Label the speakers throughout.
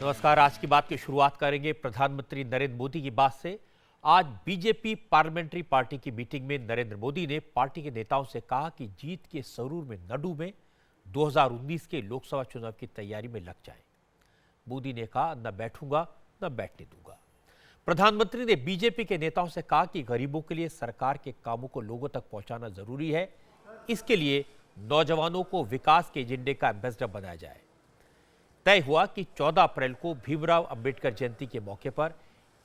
Speaker 1: नमस्कार। आज की बात की शुरुआत करेंगे प्रधानमंत्री नरेंद्र मोदी की बात से। आज बीजेपी पार्लियामेंट्री पार्टी की मीटिंग में नरेंद्र मोदी ने पार्टी के नेताओं से कहा कि जीत के सरूर में न डूबें, 2019 के लोकसभा चुनाव की तैयारी में लग जाएं। मोदी ने कहा, न बैठूंगा न बैठने दूंगा। प्रधानमंत्री ने बीजेपी के नेताओं से कहा कि गरीबों के लिए सरकार के कामों को लोगों तक पहुंचाना जरूरी है। इसके लिए नौजवानों को विकास के एजेंडे का एम्बेसडर बनाया जाए। तय हुआ कि 14 अप्रैल को भीमराव अंबेडकर जयंती के मौके पर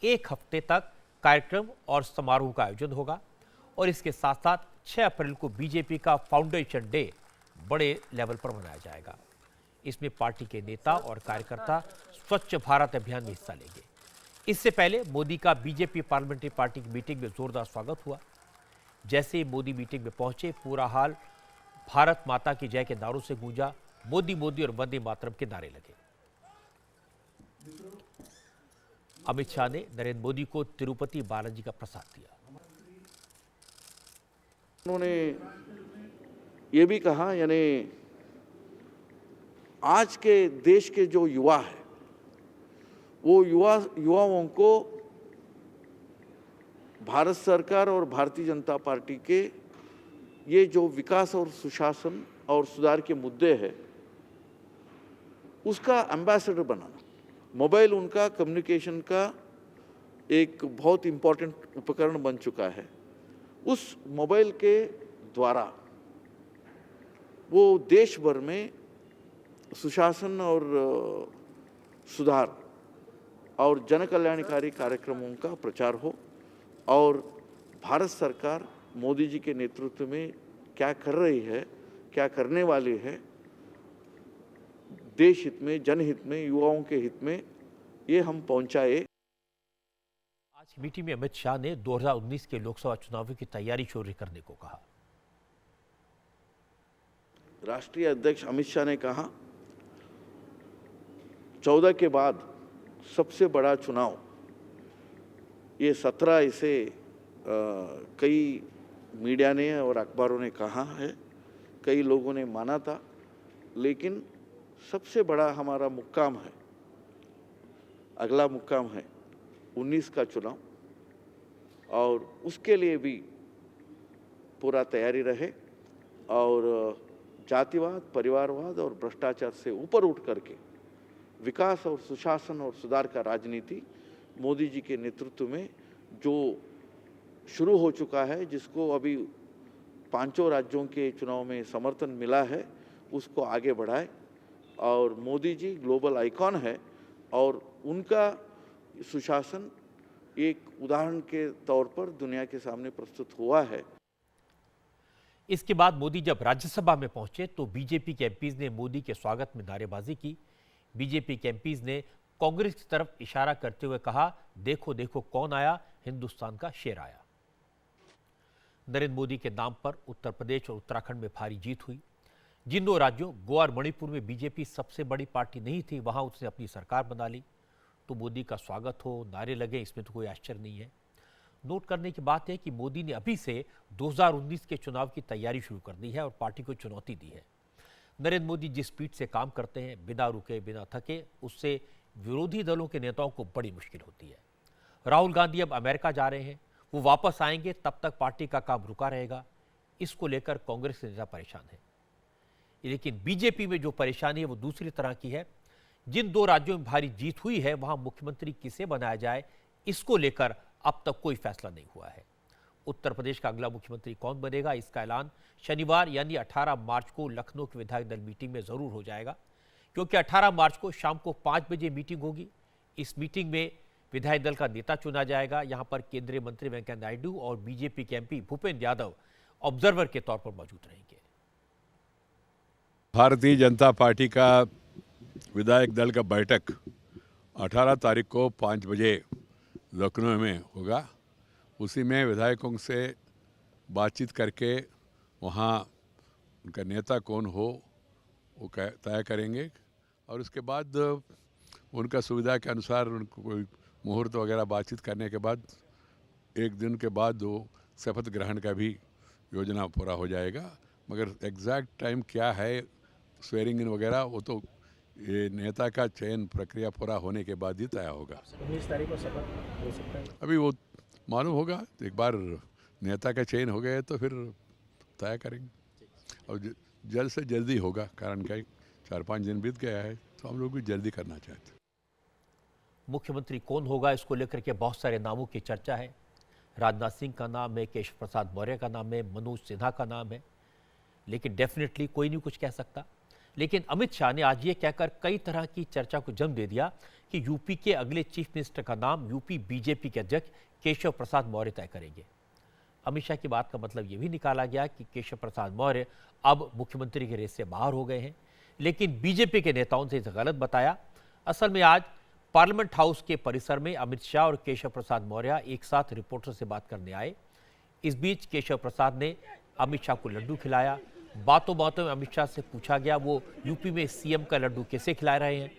Speaker 1: एक हफ्ते तक कार्यक्रम और समारोह का आयोजन होगा और इसके साथ साथ 6 अप्रैल को बीजेपी का फाउंडेशन डे बड़े लेवल पर मनाया जाएगा। इसमें पार्टी के नेता और कार्यकर्ता स्वच्छ भारत अभियान में हिस्सा लेंगे। इससे पहले मोदी का बीजेपी पार्लियामेंट्री पार्टी की मीटिंग में जोरदार स्वागत हुआ। जैसे ही मोदी मीटिंग में पहुंचे, पूरा हाल भारत माता की जय के नारों से गूंजा। मोदी मोदी और वंदे मातरम के नारे लगे। अमित शाह ने नरेंद्र मोदी को तिरुपति बालाजी का प्रसाद दिया।
Speaker 2: उन्होंने ये भी कहा, यानी आज के देश के जो युवा है वो युवाओं को भारत सरकार और भारतीय जनता पार्टी के ये जो विकास और सुशासन और सुधार के मुद्दे हैं उसका एम्बेसडर बनाना। मोबाइल उनका कम्युनिकेशन का एक बहुत इम्पोर्टेंट उपकरण बन चुका है। उस मोबाइल के द्वारा वो देश भर में सुशासन और सुधार और जन कल्याणकारी कार्यक्रमों का प्रचार हो और भारत सरकार मोदी जी के नेतृत्व में क्या कर रही है, क्या करने वाली है, देश हित में, जनहित में, युवाओं के हित में, ये हम पहुंचाए।
Speaker 1: आज की मीटिंग में अमित शाह ने 2019 के लोकसभा चुनावों की तैयारी शुरू करने को कहा।
Speaker 2: राष्ट्रीय अध्यक्ष अमित शाह ने कहा 14 के बाद सबसे बड़ा चुनाव ये 17 इसे कई मीडिया ने और अखबारों ने कहा है, कई लोगों ने माना था, लेकिन सबसे बड़ा हमारा मुक्काम है, अगला मुक्काम है 19 का चुनाव और उसके लिए भी पूरा तैयारी रहे और जातिवाद, परिवारवाद और भ्रष्टाचार से ऊपर उठ करके विकास और सुशासन और सुधार का राजनीति मोदी जी के नेतृत्व में जो शुरू हो चुका है, जिसको अभी 5 राज्यों के चुनाव में समर्थन मिला है, उसको आगे बढ़ाए। और मोदी जी ग्लोबल आइकॉन है और उनका सुशासन एक उदाहरण के तौर पर दुनिया के सामने प्रस्तुत हुआ है।
Speaker 1: इसके बाद मोदी जब राज्यसभा में पहुंचे तो बीजेपी के एमपीज ने मोदी के स्वागत में नारेबाजी की। बीजेपी के एमपीज ने कांग्रेस की तरफ इशारा करते हुए कहा, देखो देखो कौन आया, हिंदुस्तान का शेर आया। नरेंद्र मोदी के नाम पर उत्तर प्रदेश और उत्तराखंड में भारी जीत हुई। जिन 2 राज्यों गोवा और मणिपुर में बीजेपी सबसे बड़ी पार्टी नहीं थी, वहां उसने अपनी सरकार बना ली। तो मोदी का स्वागत हो, नारे लगे, इसमें तो कोई आश्चर्य नहीं है। नोट करने की बात है कि मोदी ने अभी से 2019 के चुनाव की तैयारी शुरू कर दी है और पार्टी को चुनौती दी है। नरेंद्र मोदी जिस स्पीड से काम करते हैं, बिना रुके बिना थके, उससे विरोधी दलों के नेताओं को बड़ी मुश्किल होती है। राहुल गांधी अब अमेरिका जा रहे हैं, वो वापस आएंगे, तब तक पार्टी का काम रुका रहेगा। इसको लेकर कांग्रेस के नेता परेशान है। लेकिन बीजेपी में जो परेशानी है वो दूसरी तरह की है। जिन 2 राज्यों में भारी जीत हुई है, वहां मुख्यमंत्री किसे बनाया जाए, इसको लेकर अब तक कोई फैसला नहीं हुआ है। उत्तर प्रदेश का अगला मुख्यमंत्री कौन बनेगा, इसका ऐलान शनिवार यानी 18 मार्च को लखनऊ की विधायक दल मीटिंग में जरूर हो जाएगा, क्योंकि 18 मार्च को शाम को 5 बजे मीटिंग होगी। इस मीटिंग में विधायक दल का नेता चुना जाएगा। यहां पर केंद्रीय मंत्री वेंकैया नायडू और बीजेपी के एमपी भूपेंद्र यादव ऑब्जर्वर के तौर पर मौजूद रहेंगे।
Speaker 3: भारतीय जनता पार्टी का विधायक दल का बैठक 18 तारीख को 5 बजे लखनऊ में होगा। उसी में विधायकों से बातचीत करके वहाँ उनका नेता कौन हो वो तय करेंगे और उसके बाद उनका सुविधा के अनुसार उनको कोई मुहूर्त वगैरह बातचीत करने के बाद 1 दिन के बाद वो शपथ ग्रहण का भी योजना पूरा हो जाएगा। मगर एग्जैक्ट टाइम क्या है, स्वेरिंग इन वगैरह, वो तो ये नेता का चयन प्रक्रिया पूरा होने के बाद ही तय होगा।
Speaker 4: 19 तारीख को शपथ हो सकता है।
Speaker 3: अभी वो मालूम होगा, एक बार नेता का चयन हो गए तो फिर तय करेंगे और जल्द से जल्दी होगा, कारण क्या 4-5 दिन बीत गया है तो हम लोग भी जल्दी करना चाहते हैं।
Speaker 1: मुख्यमंत्री कौन होगा, इसको लेकर के बहुत सारे नामों की चर्चा है। राजनाथ सिंह का नाम है, केशव प्रसाद मौर्य का नाम है, मनोज सिन्हा का नाम है, लेकिन डेफिनेटली कोई नहीं कुछ कह सकता। लेकिन अमित शाह ने आज ये कहकर कई तरह की चर्चा को जन्म दे दिया कि यूपी के अगले चीफ मिनिस्टर का नाम यूपी बीजेपी के अध्यक्ष केशव प्रसाद मौर्य तय करेंगे। अमित शाह की बात का मतलब ये भी निकाला गया कि केशव प्रसाद मौर्य अब मुख्यमंत्री के रेस से बाहर हो गए हैं, लेकिन बीजेपी के नेताओं से इसे गलत बताया। असल में आज पार्लियामेंट हाउस के परिसर में अमित शाह और केशव प्रसाद मौर्य एक साथ रिपोर्टर से बात करने आए। इस बीच केशव प्रसाद ने अमित शाह को लड्डू खिलाया। बातों बातों में अमित शाह से पूछा गया वो यूपी में सीएम का लड्डू कैसे खिला रहे हैं।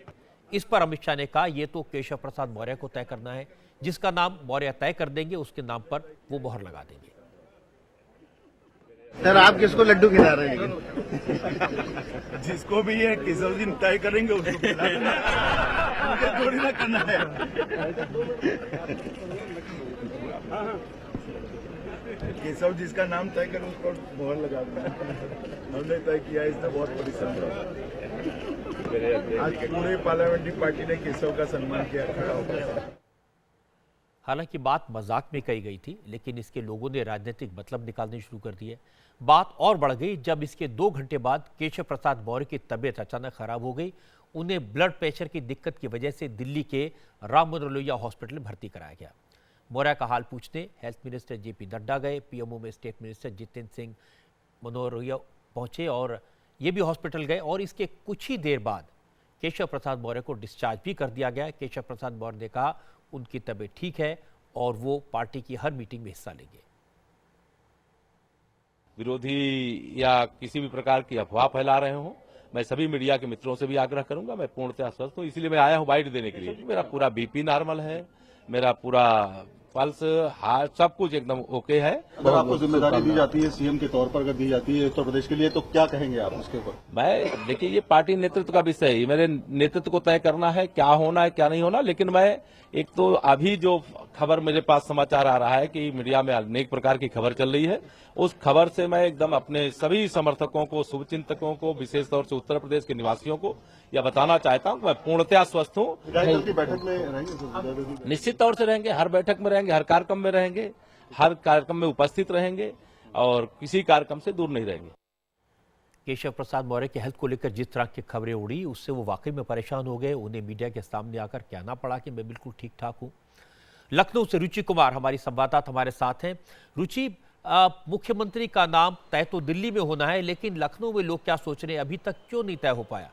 Speaker 1: इस पर अमित शाह ने कहा ये तो केशव प्रसाद मौर्य को तय करना है, जिसका नाम मौर्य तय कर देंगे उसके नाम पर वो मोहर लगा देंगे।
Speaker 5: सर आप किसको लड्डू खिला रहे हैं?
Speaker 6: जिसको भी ये केशव जी तय करेंगे उसको खिलाना, मुझे थोड़ी ना करना है। केशव जिसका नाम तय करें उसको मोहर लगा देना। हमने तय किया, इसमें बहुत बड़ी संख्या। आज पूरे पार्लियामेंट्री पार्टी ने केशव का सम्मान किया, खड़ा होकर।
Speaker 1: हालांकि बात मजाक में कही गई थी, लेकिन इसके लोगों ने राजनीतिक मतलब निकालने शुरू कर दिए। बात और बढ़ गई जब इसके 2 घंटे बाद केशव प्रसाद मौर्य की तबीयत अचानक खराब हो गई। उन्हें ब्लड प्रेशर की दिक्कत की वजह से दिल्ली के राम मनोहर लोहिया हॉस्पिटल में भर्ती कराया गया। मौर्य का हाल पूछने हेल्थ मिनिस्टर जेपी नड्डा गए, पीएमओ में स्टेट मिनिस्टर जितेंद्र सिंह मनोहर लोहिया पहुंचे और ये भी हॉस्पिटल गए और इसके कुछ ही देर बाद केशव प्रसाद मौर्य को डिस्चार्ज भी कर दिया गया। केशव प्रसाद मौर्य ने कहा उनकी तबीयत ठीक है और वो पार्टी की हर मीटिंग में हिस्सा लेंगे।
Speaker 7: विरोधी या किसी भी प्रकार की अफवाह फैला रहे हो, मैं सभी मीडिया के मित्रों से भी आग्रह करूंगा, मैं पूर्णतः स्वस्थ हूं, इसलिए मैं आया हूं बाइट देने के लिए। मेरा पूरा बीपी नॉर्मल है, मेरा पूरा पल्स, हार्ट, सब कुछ एकदम ओके है।
Speaker 5: अगर आपको जिम्मेदारी दी जाती है सीएम के तौर पर, अगर दी जाती है उत्तर प्रदेश के लिए, तो क्या कहेंगे आप उसके ऊपर?
Speaker 7: मैं देखिए, ये पार्टी नेतृत्व का विषय है, मेरे नेतृत्व को तय करना है क्या होना है क्या नहीं होना। लेकिन मैं एक तो अभी जो खबर मेरे पास समाचार आ रहा है कि मीडिया में अनेक प्रकार की खबर चल रही है, उस खबर से मैं एकदम अपने सभी समर्थकों को, शुभचिंतकों को, विशेष तौर से उत्तर प्रदेश के निवासियों को यह बताना चाहता हूं, मैं पूर्णतया स्वस्थ हूं।
Speaker 5: की बैठक में रहेंगे?
Speaker 7: निश्चित तौर से रहेंगे, हर बैठक में रहेंगे, हर कार्यक्रम में रहेंगे, हर कार्यक्रम में उपस्थित रहेंगे और किसी कार्यक्रम से दूर नहीं रहेंगे।
Speaker 1: केशव प्रसाद मौर्य के हेल्थ को लेकर जिस तरह की खबरें उड़ी उससे वो वाकई में परेशान हो गए। उन्हें मीडिया के सामने आकर कहना पड़ा कि मैं बिल्कुल ठीक ठाक हूं। लखनऊ से रुचि कुमार हमारी संवाददाता हमारे साथ हैं। रुचि, मुख्यमंत्री का नाम तय तो दिल्ली में होना है, लेकिन लखनऊ में लोग क्या सोच रहे हैं, अभी तक क्यों नहीं तय हो पाया?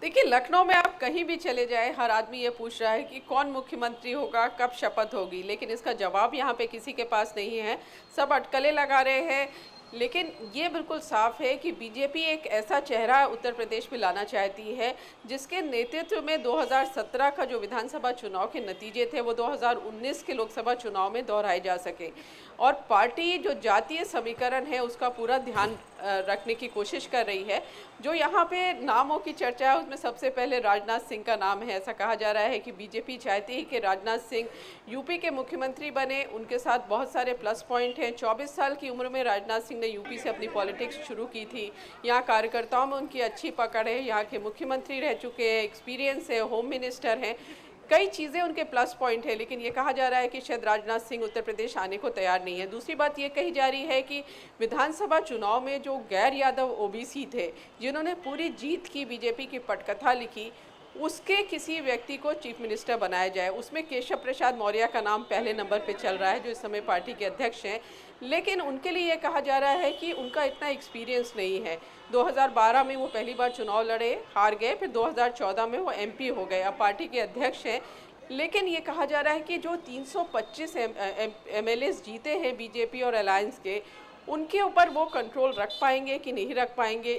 Speaker 8: देखिए, लखनऊ में आप कहीं भी चले जाए, हर आदमी ये पूछ रहा है कि कौन मुख्यमंत्री होगा, कब शपथ होगी, लेकिन इसका जवाब यहाँ पे किसी के पास नहीं है। सब अटकलें लगा रहे हैं, लेकिन ये बिल्कुल साफ है कि बीजेपी एक ऐसा चेहरा उत्तर प्रदेश में लाना चाहती है जिसके नेतृत्व में 2017 का जो विधानसभा चुनाव के नतीजे थे वो 2019 के लोकसभा चुनाव में दोहराए जा सके। और पार्टी जो जातीय समीकरण है उसका पूरा ध्यान रखने की कोशिश कर रही है। जो यहाँ पे नामों की चर्चा है उसमें सबसे पहले राजनाथ सिंह का नाम है। ऐसा कहा जा रहा है कि बीजेपी चाहती है कि राजनाथ सिंह यूपी के मुख्यमंत्री बने। उनके साथ बहुत सारे प्लस पॉइंट हैं। 24 साल की उम्र में राजनाथ सिंह ने यूपी से अपनी पॉलिटिक्स शुरू की थी। यहाँ कार्यकर्ताओं में उनकी अच्छी पकड़ है, यहाँ के मुख्यमंत्री रह चुके हैं, एक्सपीरियंस है, होम मिनिस्टर हैं, कई चीज़ें उनके प्लस पॉइंट है। लेकिन ये कहा जा रहा है कि शायद राजनाथ सिंह उत्तर प्रदेश आने को तैयार नहीं है। दूसरी बात ये कही जा रही है कि विधानसभा चुनाव में जो गैर यादव ओबीसी थे, जिन्होंने पूरी जीत की बीजेपी की पटकथा लिखी, उसके किसी व्यक्ति को चीफ मिनिस्टर बनाया जाए। उसमें केशव प्रसाद मौर्य का नाम पहले नंबर पे चल रहा है, जो इस समय पार्टी के अध्यक्ष हैं। लेकिन उनके लिए ये कहा जा रहा है कि उनका इतना एक्सपीरियंस नहीं है। 2012 में वो पहली बार चुनाव लड़े, हार गए, फिर 2014 में वो एमपी हो गए, अब पार्टी के अध्यक्ष हैं। लेकिन ये कहा जा रहा है कि जो 325 एमएलएस जीते हैं बीजेपी और अलायंस के, उनके ऊपर वो कंट्रोल रख पाएंगे कि नहीं रख पाएंगे,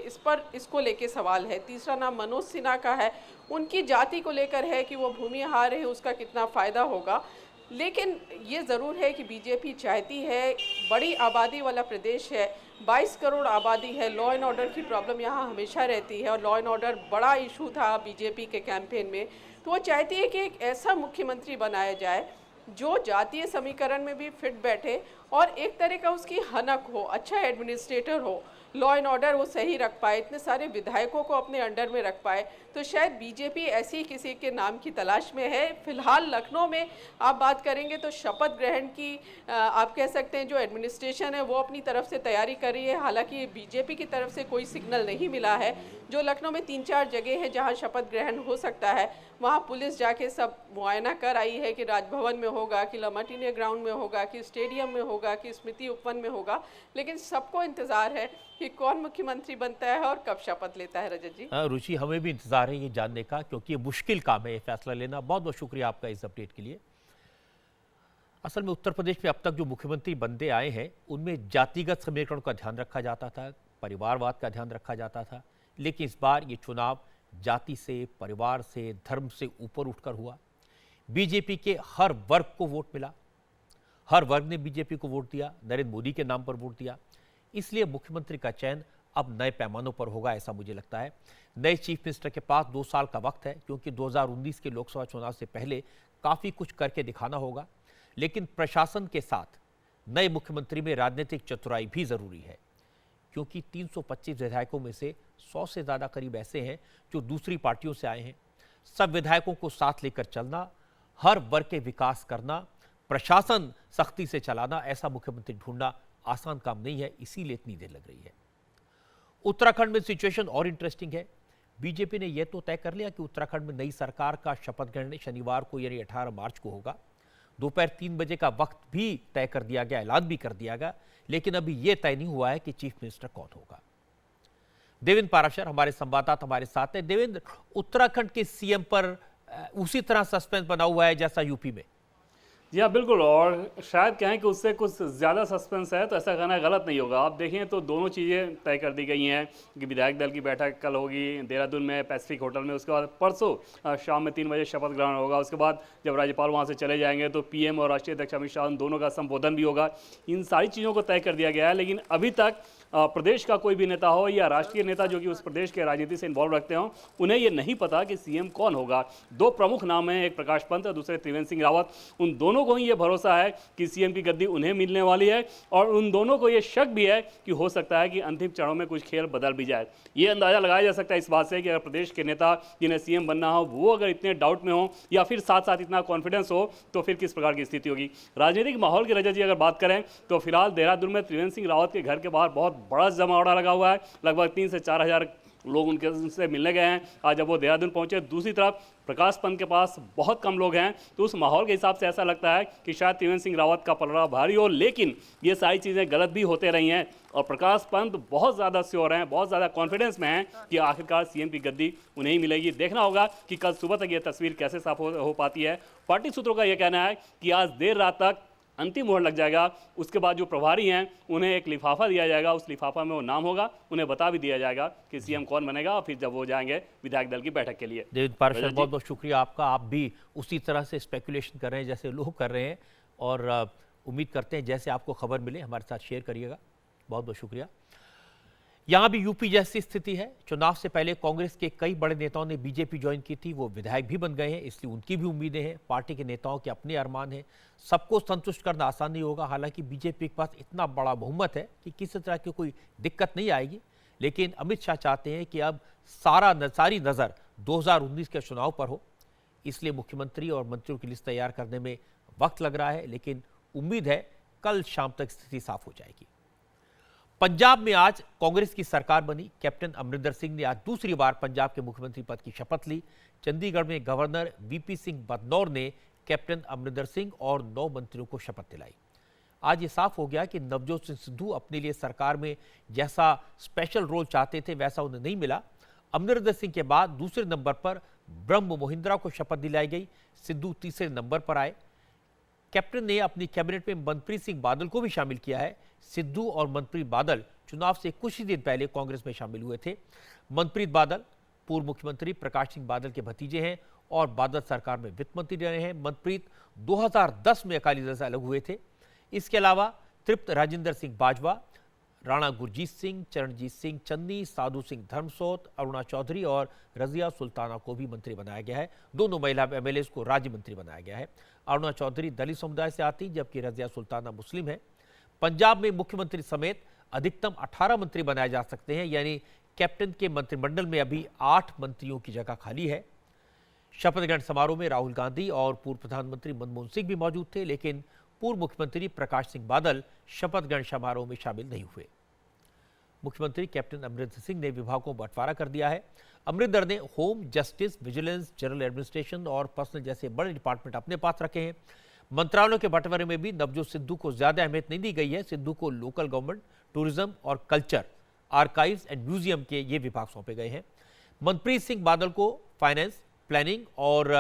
Speaker 8: इसको लेके सवाल है। तीसरा नाम मनोज सिन्हा का है। उनकी जाति को लेकर है कि वो भूमिहार है, उसका कितना फ़ायदा होगा। लेकिन ये ज़रूर है कि बीजेपी चाहती है, बड़ी आबादी वाला प्रदेश है, 22 करोड़ आबादी है, लॉ एंड ऑर्डर की प्रॉब्लम यहाँ हमेशा रहती है और लॉ एंड ऑर्डर बड़ा इशू था बीजेपी के कैंपेन में। तो वो चाहती है कि एक ऐसा मुख्यमंत्री बनाया जाए जो जातीय समीकरण में भी फिट बैठे और एक तरह का उसकी हनक हो, अच्छा एडमिनिस्ट्रेटर हो, लॉ एंड ऑर्डर वो सही रख पाए, इतने सारे विधायकों को अपने अंडर में रख पाए। तो शायद बीजेपी ऐसी किसी के नाम की तलाश में है। फिलहाल लखनऊ में आप बात करेंगे तो शपथ ग्रहण की आप कह सकते हैं जो एडमिनिस्ट्रेशन है वो अपनी तरफ से तैयारी कर रही है। हालांकि बीजेपी की तरफ से कोई सिग्नल नहीं मिला है। जो लखनऊ में 3-4 जगह है जहां शपथ ग्रहण हो सकता है, वहां पुलिस जाके सब मुआयना कर आई है कि राजभवन में होगा, कि लमट इंडिया ग्राउंड में होगा, कि स्टेडियम में होगा, कि स्मृति उपवन में होगा। लेकिन सबको इंतजार है कि कौन मुख्यमंत्री बनता है और कब शपथ लेता है। रजत जी,
Speaker 1: रुचि, हमें भी इंतजार है ये जानने का, क्योंकि ये मुश्किल काम है ये फैसला लेना। बहुत बहुत शुक्रिया आपका इस अपडेट के लिए। असल में उत्तर प्रदेश में अब तक जो मुख्यमंत्री बनते आए हैं उनमें जातिगत समीकरण का ध्यान रखा जाता था, परिवारवाद का ध्यान रखा जाता था। लेकिन इस बार ये चुनाव जाति से, परिवार से, धर्म से ऊपर उठकर हुआ। बीजेपी के हर वर्ग को वोट मिला, हर वर्ग ने बीजेपी को वोट दिया, नरेंद्र मोदी के नाम पर वोट दिया। इसलिए मुख्यमंत्री का चयन अब नए पैमानों पर होगा, ऐसा मुझे लगता है। नए चीफ मिनिस्टर के पास 2 साल का वक्त है, क्योंकि 2019 के लोकसभा चुनाव से पहले काफ़ी कुछ करके दिखाना होगा। लेकिन प्रशासन के साथ नए मुख्यमंत्री में राजनीतिक चतुराई भी ज़रूरी है, क्योंकि 325 विधायकों में से 100 से ज़्यादा करीब ऐसे हैं जो दूसरी पार्टियों से आए हैं। सब विधायकों को साथ लेकर चलना, हर वर्ग के विकास करना, प्रशासन सख्ती से चलाना, ऐसा मुख्यमंत्री ढूंढना आसान काम नहीं है। इसीलिए इतनी देर लग रही है। उत्तराखंड में सिचुएशन और इंटरेस्टिंग है। बीजेपी ने यह तो तय कर लिया कि उत्तराखंड में नई सरकार का शपथ ग्रहण शनिवार को यानी 18 मार्च को होगा। दोपहर 3 बजे का वक्त भी तय कर दिया गया, ऐलान भी कर दिया गया। लेकिन अभी यह तय नहीं हुआ है कि चीफ मिनिस्टर कौन होगा। देवेंद्र पाराशर हमारे संवाददाता हमारे साथ हैं। देवेंद्र, उत्तराखंड के सीएम पर उसी तरह सस्पेंस बना हुआ है जैसा यूपी में?
Speaker 9: जी हाँ, बिल्कुल। और शायद कहें कि उससे कुछ ज़्यादा सस्पेंस है, तो ऐसा कहना गलत नहीं होगा। आप देखें तो दोनों चीज़ें तय कर दी गई हैं कि विधायक दल की बैठक कल होगी देहरादून में पैसिफिक होटल में। उसके बाद परसों शाम में 3 बजे शपथ ग्रहण होगा। उसके बाद जब राज्यपाल वहाँ से चले जाएंगे तो पीएम और राष्ट्रीय अध्यक्ष अमित शाह दोनों का संबोधन भी होगा। इन सारी चीज़ों को तय कर दिया गया है। लेकिन अभी तक प्रदेश का कोई भी नेता हो या राष्ट्रीय नेता जो कि उस प्रदेश के राजनीति से इन्वॉल्व रखते हों, उन्हें ये नहीं पता कि सीएम कौन होगा। 2 प्रमुख नाम हैं, एक प्रकाश पंत और दूसरे त्रिवेंद्र सिंह रावत। उन दोनों को ही ये भरोसा है कि सीएम की गद्दी उन्हें मिलने वाली है और उन दोनों को ये शक भी है कि हो सकता है कि अंतिम चरणों में कुछ खेल बदल भी जाए। ये अंदाजा लगाया जा सकता है इस बात से कि अगर प्रदेश के नेता जिन्हें सीएम बनना हो वो अगर इतने डाउट में हो या फिर साथ साथ इतना कॉन्फिडेंस हो तो फिर किस प्रकार की स्थिति होगी। राजनीतिक माहौल की रजत जी अगर बात करें तो फिलहाल देहरादून में त्रिवेंद्र सिंह रावत के घर के बाहर बहुत बड़ा जमावड़ा लगा हुआ है। लगभग 3 से 4 हज़ार लोग उनसे मिलने गए हैं आज जब वो देहरादून पहुंचे। दूसरी तरफ प्रकाश पंत के पास बहुत कम लोग हैं, तो उस माहौल के हिसाब से ऐसा लगता है कि शायद त्रिवेंद्र सिंह रावत का पलड़ा भारी हो। लेकिन ये सारी चीज़ें गलत भी होते रही हैं और प्रकाश पंत बहुत ज़्यादा श्योर हैं, बहुत ज़्यादा कॉन्फिडेंस में हैं कि आखिरकार सीएम की गद्दी उन्हें ही मिलेगी। देखना होगा कि कल सुबह तक ये तस्वीर कैसे साफ हो पाती है। पार्टी सूत्रों का यह कहना है कि आज देर रात तक अंतिम मोहर लग जाएगा। उसके बाद जो प्रभारी हैं उन्हें एक लिफाफा दिया जाएगा, उस लिफाफा में वो नाम होगा, उन्हें बता भी दिया जाएगा कि सीएम कौन बनेगा। और फिर जब वो जाएंगे विधायक दल की बैठक के लिए।
Speaker 1: देवेंद्र पाराशर, बहुत बहुत शुक्रिया आपका। आप भी उसी तरह से स्पेकुलेशन कर रहे हैं जैसे लोग कर रहे हैं और उम्मीद करते हैं जैसे आपको खबर मिले हमारे साथ शेयर करिएगा। बहुत बहुत शुक्रिया। यहाँ भी यूपी जैसी स्थिति है। चुनाव से पहले कांग्रेस के कई बड़े नेताओं ने बीजेपी ज्वाइन की थी, वो विधायक भी बन गए हैं, इसलिए उनकी भी उम्मीदें हैं। पार्टी के नेताओं के अपने अरमान हैं, सबको संतुष्ट करना आसान नहीं होगा। हालांकि बीजेपी के पास इतना बड़ा बहुमत है कि किसी तरह की कोई दिक्कत नहीं आएगी। लेकिन अमित शाह चाहते हैं कि अब सारी नज़र 2019 के चुनाव पर हो, इसलिए मुख्यमंत्री और मंत्रियों की लिस्ट तैयार करने में वक्त लग रहा है। लेकिन उम्मीद है कल शाम तक स्थिति साफ हो जाएगी। पंजाब में आज कांग्रेस की सरकार बनी। कैप्टन अमरिंदर सिंह ने आज दूसरी बार पंजाब के मुख्यमंत्री पद की शपथ ली। चंडीगढ़ में गवर्नर वीपी सिंह बदनौर ने कैप्टन अमरिंदर सिंह और 9 मंत्रियों को शपथ दिलाई। आज ये साफ हो गया कि नवजोत सिंह सिद्धू अपने लिए सरकार में जैसा स्पेशल रोल चाहते थे वैसा उन्हें नहीं मिला। अमरिंदर सिंह के बाद दूसरे नंबर पर ब्रह्म मोहिंद्रा को शपथ दिलाई गई। सिद्धू तीसरे नंबर पर आए। कैप्टन ने अपनी कैबिनेट में मनप्रीत सिंह बादल को भी शामिल किया है। सिद्धू और मनप्रीत बादल चुनाव से कुछ ही दिन पहले कांग्रेस में शामिल हुए थे। मनप्रीत बादल पूर्व मुख्यमंत्री प्रकाश सिंह बादल के भतीजे हैं और बादल सरकार में वित्त मंत्री रहे हैं। मनप्रीत 2010 में अकाली दल से अलग हुए थे। इसके अलावा तृप्त राजेंद्र सिंह बाजवा, राणा गुरजीत सिंह, चरणजीत सिंह चन्नी, साधु सिंह धर्मसोत, अरुणा चौधरी और रजिया सुल्ताना को भी मंत्री बनाया गया है। दोनों महिला एमएलए को राज्य मंत्री बनाया गया है। अरुणा चौधरी दलित समुदाय से आती, जबकि रजिया सुल्ताना मुस्लिम है। पंजाब में मुख्यमंत्री समेत अधिकतम 18 मंत्री बनाए जा सकते हैं, यानी कैप्टन के मंत्रिमंडल में अभी 8 मंत्रियों की जगह खाली है। शपथ ग्रहण समारोह में राहुल गांधी और पूर्व प्रधानमंत्री मनमोहन सिंह भी मौजूद थे, लेकिन पूर्व मुख्यमंत्री प्रकाश सिंह बादल शपथ ग्रहण समारोह में शामिल नहीं हुए। मुख्यमंत्री कैप्टन अमरिंदर सिंह ने विभागों को बंटवारा कर दिया है। अमरिंदर ने home, justice, vigilance, general administration और पर्सनल जैसे बड़े डिपार्टमेंट अपने पास रखे हैं। मंत्रालयों के बंटवारे में भी नवजोत सिद्धू को ज्यादा अहमियत नहीं दी गई है। सिद्धू को लोकल गवर्नमेंट, टूरिज्म और कल्चर, आर्काइव्स एंड म्यूजियम के ये विभाग सौंपे गए हैं। मनप्रीत सिंह बादल को फाइनेंस, प्लानिंग और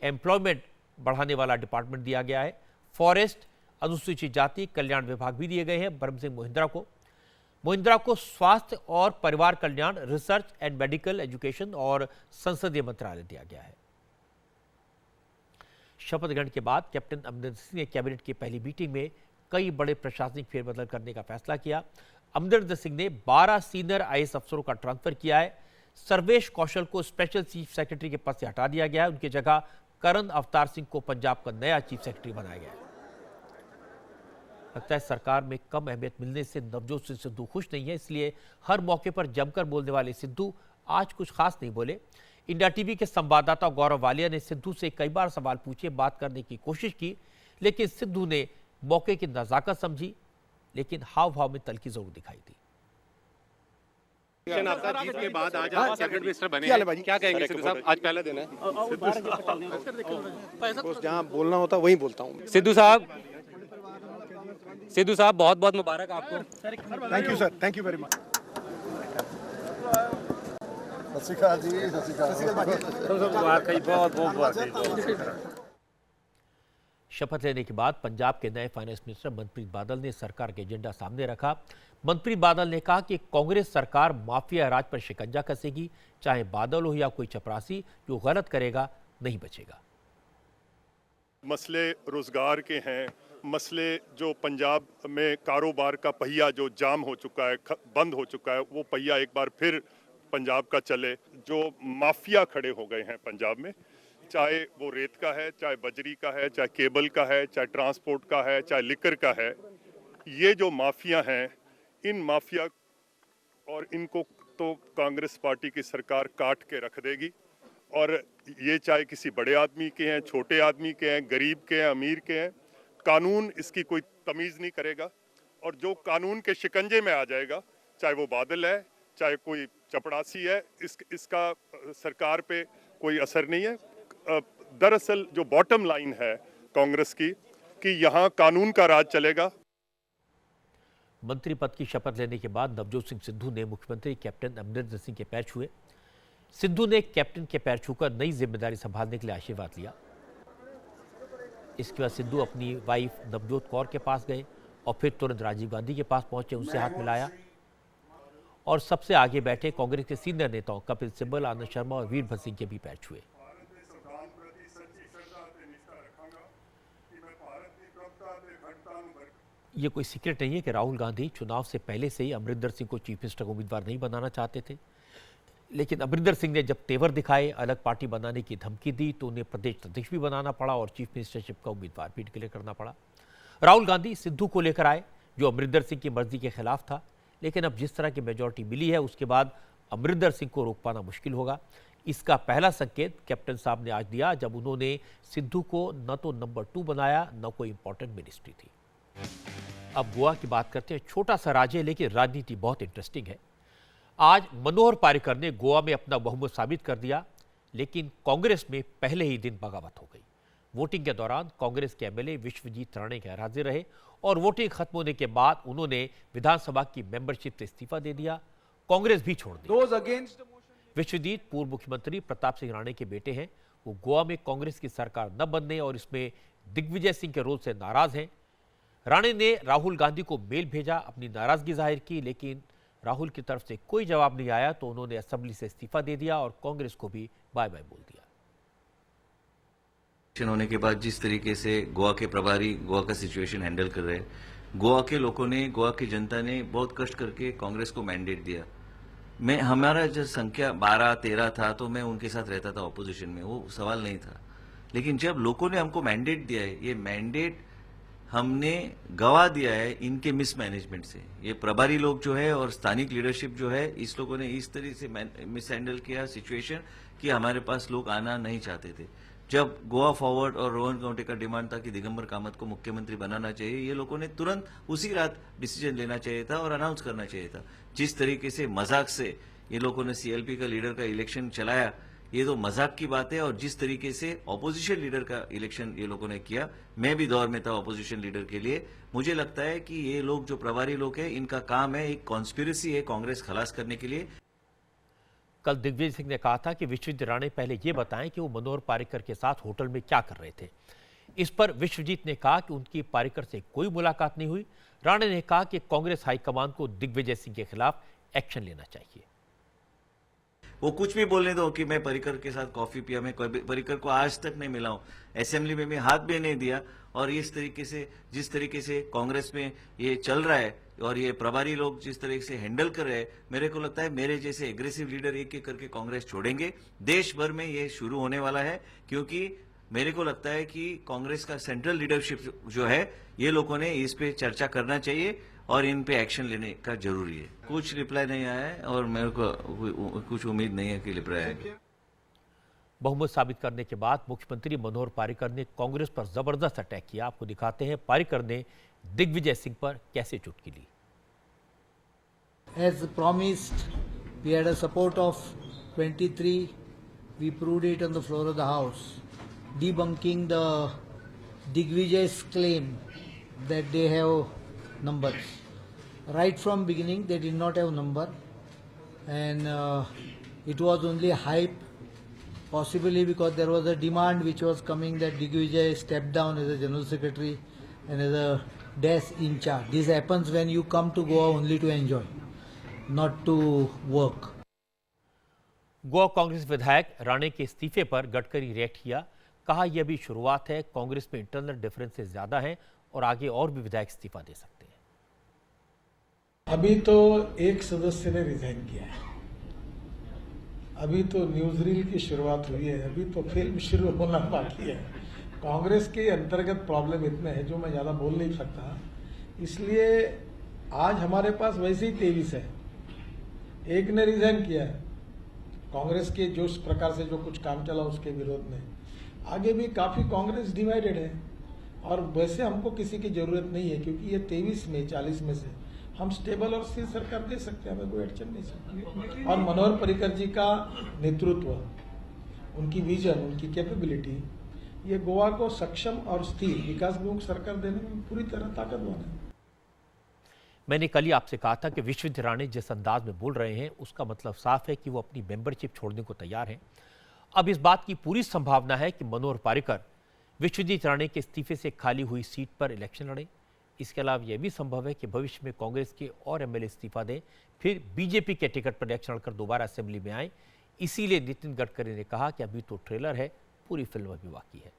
Speaker 1: एम्प्लॉयमेंट बढ़ाने वाला डिपार्टमेंट दिया गया है। फॉरेस्ट, अनुसूचित जाति कल्याण विभाग भी दिए गए हैं। ब्रह्म सिंह मोहिंद्रा को स्वास्थ्य और परिवार कल्याण, रिसर्च एंड मेडिकल एजुकेशन और संसदीय मंत्रालय दिया गया है। शपथ ग्रहण के बाद कैप्टन अमरिंदर सिंह ने कैबिनेट की पहली मीटिंग में कई बड़े प्रशासनिक फेरबदल करने का फैसला किया। अमरिंदर सिंह ने 12 सीनियर आईएएस अफसरों का ट्रांसफर किया है। सर्वेश कौशल को स्पेशल चीफ सेक्रेटरी के पद से हटा दिया गया है। उनकी जगह करण अवतार सिंह को पंजाब का नया चीफ सेक्रेटरी बनाया गया है। लगता है सरकार में कम अहमियत मिलने से नवजोत सिंह सिद्धू खुश नहीं है, इसलिए हर मौके पर जमकर बोलने वाले सिद्धू आज कुछ खास नहीं बोले। इंडिया टीवी के संवाददाता गौरव वालिया ने सिद्धू से कई बार सवाल पूछे, बात करने की कोशिश की, लेकिन सिद्धू ने मौके की नजाकत समझी, लेकिन हाव भाव में तल्खी जरूर दिखाई दी।
Speaker 10: आपका जीत के बाद आज आप कैबिनेट मिनिस्टर बने हैं, क्या कहेंगे सिद्धू साहब? आज पहला दिन है।
Speaker 11: जहाँ बोलना होता वहीं बोलता हूँ।
Speaker 10: सिद्धू साहब बहुत बहुत मुबारक आपको।
Speaker 11: Thank you sir, thank you very much. सत श्री अकाल जी, सत श्री अकाल।
Speaker 1: शपथ लेने के बाद पंजाब के नए फाइनेंस मिनिस्टर मनप्रीत बादल ने सरकार के एजेंडा सामने रखा। मनप्रीत बादल ने कहा कि कांग्रेस सरकार माफिया राज पर शिकंजा कसेगी, चाहे बादल हो या कोई चपरासी, जो गलत करेगा नहीं बचेगा।
Speaker 12: मसले रोजगार के हैं, मसले जो पंजाब में कारोबार का पहिया जो जाम हो चुका है, बंद हो चुका है, वो पहिया एक बार फिर पंजाब का चले। जो माफिया खड़े हो गए हैं पंजाब में, चाहे वो रेत का है, चाहे बजरी का है, चाहे केबल का है, चाहे ट्रांसपोर्ट का है, चाहे लिकर का है, ये जो माफिया हैं, इन माफिया और इनको तो कांग्रेस पार्टी की सरकार काट के रख देगी। और ये चाहे किसी बड़े आदमी के हैं, छोटे आदमी के हैं, गरीब के हैं, अमीर के हैं, कानून इसकी कोई तमीज़ नहीं करेगा। और जो कानून के शिकंजे में आ जाएगा, चाहे वो बादल है, चाहे कोई चपड़ासी है, इसका सरकार पे कोई असर नहीं है। दरअसल जो बॉटम लाइन है कांग्रेस की कि यहाँ कानून का राज चलेगा।
Speaker 1: मंत्री पद की शपथ लेने के बाद नवजोत सिंह सिद्धू ने मुख्यमंत्री कैप्टन अमरिंदर सिंह के पैर छुए। सिद्धू ने कैप्टन के पैर छूकर नई जिम्मेदारी संभालने के लिए आशीर्वाद लिया। इसके बाद सिद्धू अपनी वाइफ नवजोत कौर के पास गए और फिर तुरंत राजीव गांधी के पास पहुंचे, उनसे हाथ मिलाया और सबसे आगे बैठे कांग्रेस के सीनियर नेताओं कपिल सिब्बल, आनंद शर्मा और वीरभद्र सिंह के भी पैर छुए। ये कोई सीक्रेट नहीं है कि राहुल गांधी चुनाव से पहले से ही अमरिंदर सिंह को चीफ मिनिस्टर का उम्मीदवार नहीं बनाना चाहते थे, लेकिन अमरिंदर सिंह ने जब तेवर दिखाए, अलग पार्टी बनाने की धमकी दी, तो उन्हें प्रदेश अध्यक्ष भी बनाना पड़ा और चीफ मिनिस्टरशिप का उम्मीदवार भी डिक्लेयर करना पड़ा। राहुल गांधी सिद्धू को लेकर आए, जो अमरिंदर सिंह की मर्जी के खिलाफ था, लेकिन अब जिस तरह की मेजॉरिटी मिली है, उसके बाद अमरिंदर सिंह को रोक पाना मुश्किल होगा। इसका पहला संकेत कैप्टन साहब ने आज दिया, जब उन्होंने सिद्धू को न तो नंबर 2 बनाया, न कोई इंपॉर्टेंट मिनिस्ट्री थी। अब गोवा की बात करते हैं। छोटा सा राज्य है, लेकिन राजनीति बहुत इंटरेस्टिंग है। आज मनोहर पारिकर ने गोवा में अपना बहुमत साबित कर दिया, लेकिन कांग्रेस में पहले ही दिन बगावत हो गई। वोटिंग के दौरान कांग्रेस के एमएलए विश्वजीत राणे गैरहाजिर रहे और वोटिंग खत्म होने के बाद उन्होंने विधानसभा की मेंबरशिप से इस्तीफा दे दिया, कांग्रेस भी छोड़ दी। विश्वजीत पूर्व मुख्यमंत्री प्रताप सिंह राणे के बेटे हैं। वो गोवा में कांग्रेस की सरकार न बनने और इसमें दिग्विजय सिंह के रोल से नाराज हैं। राणे ने राहुल गांधी को मेल भेजा, अपनी नाराजगी जाहिर की, लेकिन राहुल की तरफ से कोई जवाब नहीं आया, तो उन्होंने असेंबली से इस्तीफा दे दिया और कांग्रेस को भी बाय बाय बोल दिया।
Speaker 13: इलेक्शन होने के बाद जिस तरीके से गोवा के प्रभारी गोवा का सिचुएशन हैंडल कर रहे हैं, गोवा के लोगों ने, गोवा की जनता ने बहुत कष्ट करके कांग्रेस को मैंडेट दिया। हमारा जो संख्या 12-13 था तो मैं उनके साथ रहता था ऑपोजिशन में, वो सवाल नहीं था। लेकिन जब लोगों ने हमको मैंडेट दिया है, ये मैंडेट हमने गवा दिया है इनके मिसमैनेजमेंट से। ये प्रभारी लोग जो है और स्थानिक लीडरशिप जो है, इस लोगों ने इस तरह से मिसहैंडल किया सिचुएशन कि हमारे पास लोग आना नहीं चाहते थे। जब गोवा फॉरवर्ड और रोहन काउंटी का डिमांड था कि दिगंबर कामत को मुख्यमंत्री बनाना चाहिए, ये लोगों ने तुरंत उसी रात डिसीजन लेना चाहिए था और अनाउंस करना चाहिए था। जिस तरीके से मजाक से ये लोगों ने सीएलपी का लीडर का इलेक्शन चलाया, ये तो मजाक की बात है। और जिस तरीके से ऑपोजिशन लीडर का इलेक्शन ये लोगों ने किया, मैं भी दौर में था ऑपोजिशन लीडर के लिए, मुझे लगता है कि ये लोग जो प्रभारी लोग हैं, इनका काम है, एक कॉन्स्पिरेसी है कांग्रेस खलास करने के लिए।
Speaker 1: कल दिग्विजय सिंह ने कहा था कि विश्वजीत राणे पहले ये बताएं कि वो मनोहर पार्रिकर के साथ होटल में क्या कर रहे थे। इस पर विश्वजीत ने कहा कि उनकी पार्रिकर से कोई मुलाकात नहीं हुई। राणे ने कहा कि कांग्रेस हाईकमान को दिग्विजय सिंह के खिलाफ एक्शन लेना चाहिए।
Speaker 13: वो कुछ भी बोलने दो कि मैं पर्रिकर के साथ कॉफी पिया, मैं पर्रिकर को आज तक नहीं मिला हूं, असेंबली में मैं हाथ भी नहीं दिया। और इस तरीके से, जिस तरीके से कांग्रेस में ये चल रहा है और ये प्रभारी लोग जिस तरह से हैंडल कर रहे हैं, मेरे को लगता है मेरे जैसे एग्रेसिव लीडर एक एक करके कांग्रेस छोड़ेंगे। देश भर में ये शुरू होने वाला है, क्योंकि मेरे को लगता है कि कांग्रेस का सेंट्रल लीडरशिप जो है, ये लोगों ने इस पे चर्चा करना चाहिए और इन पे एक्शन लेने का जरूरी है। कुछ रिप्लाई नहीं आया है और मेरे को कुछ उम्मीद नहीं है कि रिप्लाई आएगा।
Speaker 1: बहुमत साबित करने के बाद मुख्यमंत्री मनोहर पार्रिकर ने कांग्रेस पर जबरदस्त अटैक किया। आपको दिखाते हैं पार्रिकर ने दिग्विजय सिंह पर कैसे चुटकी ली।
Speaker 14: As promised, we had a support of 23. We proved it on the floor of the House, debunking the Digvijay's claim that they have numbers. Right from beginning, they did not have number, and it was only hype, possibly because there was a demand which was coming that Digvijay step down as a general secretary and as a desk in charge. This happens when you come to Goa only to enjoy, not to work.
Speaker 1: Goa Congress विधायक राणे के इस्तीफे पर Gadkari react किया। कहा यह भी शुरुआत है, कांग्रेस में इंटरनल डिफरेंसेस ज्यादा हैं और आगे और भी विधायक इस्तीफा दे सकते हैं।
Speaker 15: अभी तो एक सदस्य ने रिजाइन किया है, अभी तो न्यूज रील की शुरुआत हुई है, अभी तो फिल्म शुरू होना बाकी है। कांग्रेस के अंतर्गत प्रॉब्लम इतने हैं जो मैं ज्यादा बोल नहीं सकता, इसलिए आज हमारे पास वैसे ही 23 है। एक ने रिजाइन किया है कांग्रेस के जो प्रकार से जो कुछ काम चला उसके विरोध में। आगे भी काफी कांग्रेस डिवाइडेड है और वैसे हमको किसी की जरूरत नहीं है, क्योंकि ये 23 में 40 में से हम स्टेबल और स्थिर सरकार दे सकते हैं, हमें कोई अड़चन नहीं सकती। और मनोहर पर्रिकर जी का नेतृत्व, उनकी विजन, उनकी कैपेबिलिटी, ये गोवा को सक्षम और स्थिर विकासोन्मुख सरकार देने में पूरी तरह ताकतवर है।
Speaker 1: मैंने कल ही आपसे कहा था कि विश्वजीत राणे जिस अंदाज में बोल रहे हैं उसका मतलब साफ है कि वो अपनी मेंबरशिप छोड़ने को तैयार हैं। अब इस बात की पूरी संभावना है कि मनोहर पार्रिकर विश्वजीत राणे के इस्तीफे से खाली हुई सीट पर इलेक्शन लड़ें। इसके अलावा यह भी संभव है कि भविष्य में कांग्रेस के और एमएलए इस्तीफा दें, फिर बीजेपी के टिकट पर इलेक्शन लड़कर दोबारा असेंबली में आए। इसीलिए नितिन गडकरी ने कहा कि अभी तो ट्रेलर है, पूरी फिल्म अभी बाकी है।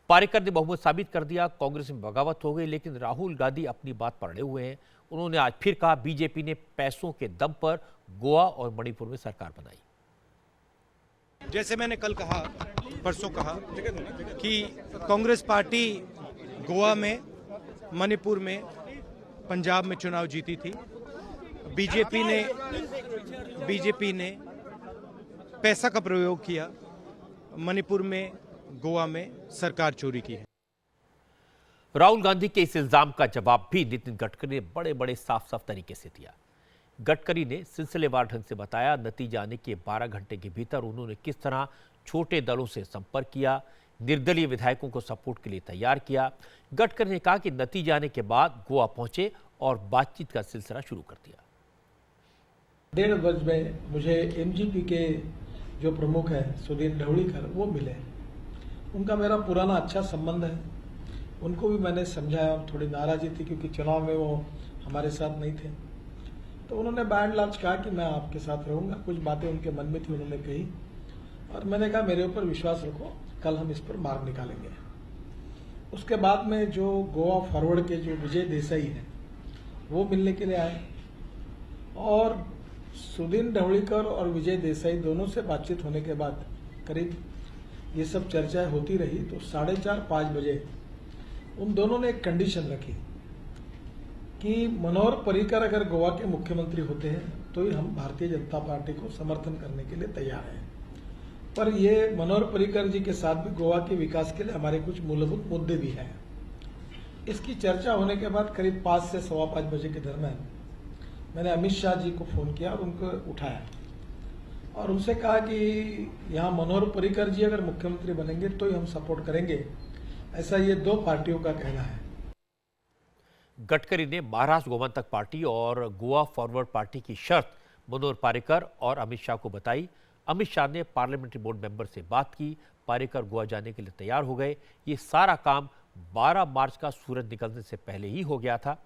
Speaker 1: पार्रिकर ने बहुमत साबित कर दिया, कांग्रेस में बगावत हो गई, लेकिन राहुल गांधी अपनी बात पर अड़े हुए हैं। उन्होंने आज फिर कहा बीजेपी ने पैसों के दम पर गोवा और मणिपुर में सरकार बनाई।
Speaker 11: जैसे मैंने कल कहा, परसों कहा कि कांग्रेस पार्टी गोवा में, मणिपुर में, पंजाब में चुनाव जीती थी। बीजेपी ने पैसा का प्रयोग किया, मणिपुर में, गोवा में सरकार चोरी की है।
Speaker 1: राहुल गांधी के इस इल्जाम का जवाब भी नितिन गडकरी ने बड़े बड़े साफ साफ तरीके से दिया। गडकरी ने सिलसिलेवार ढंग से बताया नतीजा आने के 12 घंटे के भीतर उन्होंने किस तरह छोटे दलों से संपर्क किया, निर्दलीय विधायकों को सपोर्ट के लिए तैयार किया। गडकरी ने कहा कि नतीजा आने के बाद गोवा पहुंचे और बातचीत का सिलसिला शुरू कर दिया।
Speaker 15: 1:30 बजे मुझे एमजीपी के जो प्रमुख है सुधीर ढवड़ीकर, वो मिले। उनका मेरा पुराना अच्छा संबंध है, उनको भी मैंने समझाया। थोड़ी नाराजगी थी क्योंकि चुनाव में वो हमारे साथ नहीं थे, तो उन्होंने बाय एंड लार्ज कहा कि मैं आपके साथ रहूंगा। कुछ बातें उनके मन में थी, उन्होंने कही और मैंने कहा मेरे ऊपर विश्वास रखो, कल हम इस पर मार्ग निकालेंगे। उसके बाद में जो गोवा फॉरवर्ड के जो विजय देसाई हैं वो मिलने के लिए आए और सुदीन ढवळीकर और विजय देसाई दोनों से बातचीत होने के बाद करीब ये सब चर्चाएं होती रही तो 4:30-5 बजे उन दोनों ने एक कंडीशन रखी कि मनोहर पर्रिकर अगर गोवा के मुख्यमंत्री होते हैं तो ही हम भारतीय जनता पार्टी को समर्थन करने के लिए तैयार हैं, पर ये मनोहर पर्रिकर जी के साथ भी गोवा के विकास के लिए हमारे कुछ मूलभूत मुद्दे भी हैं। इसकी चर्चा होने के बाद करीब 5 से 5:15 बजे के दरमियान मैंने अमित शाह जी को फोन किया और उनको उठाया और उनसे कहा कि यहाँ मनोहर पर्रिकर जी अगर मुख्यमंत्री बनेंगे तो ही हम सपोर्ट करेंगे, ऐसा ये दो पार्टियों का कहना है।
Speaker 1: गडकरी ने महाराष्ट्र गोमंतक पार्टी और गोवा फॉरवर्ड पार्टी की शर्त मनोहर पर्रिकर और अमित शाह को बताई। अमित शाह ने पार्लियामेंट्री बोर्ड मेंबर से बात की, पर्रिकर गोवा जाने के लिए तैयार हो गए। ये सारा काम 12 मार्च का सूरज निकलने से पहले ही हो गया था।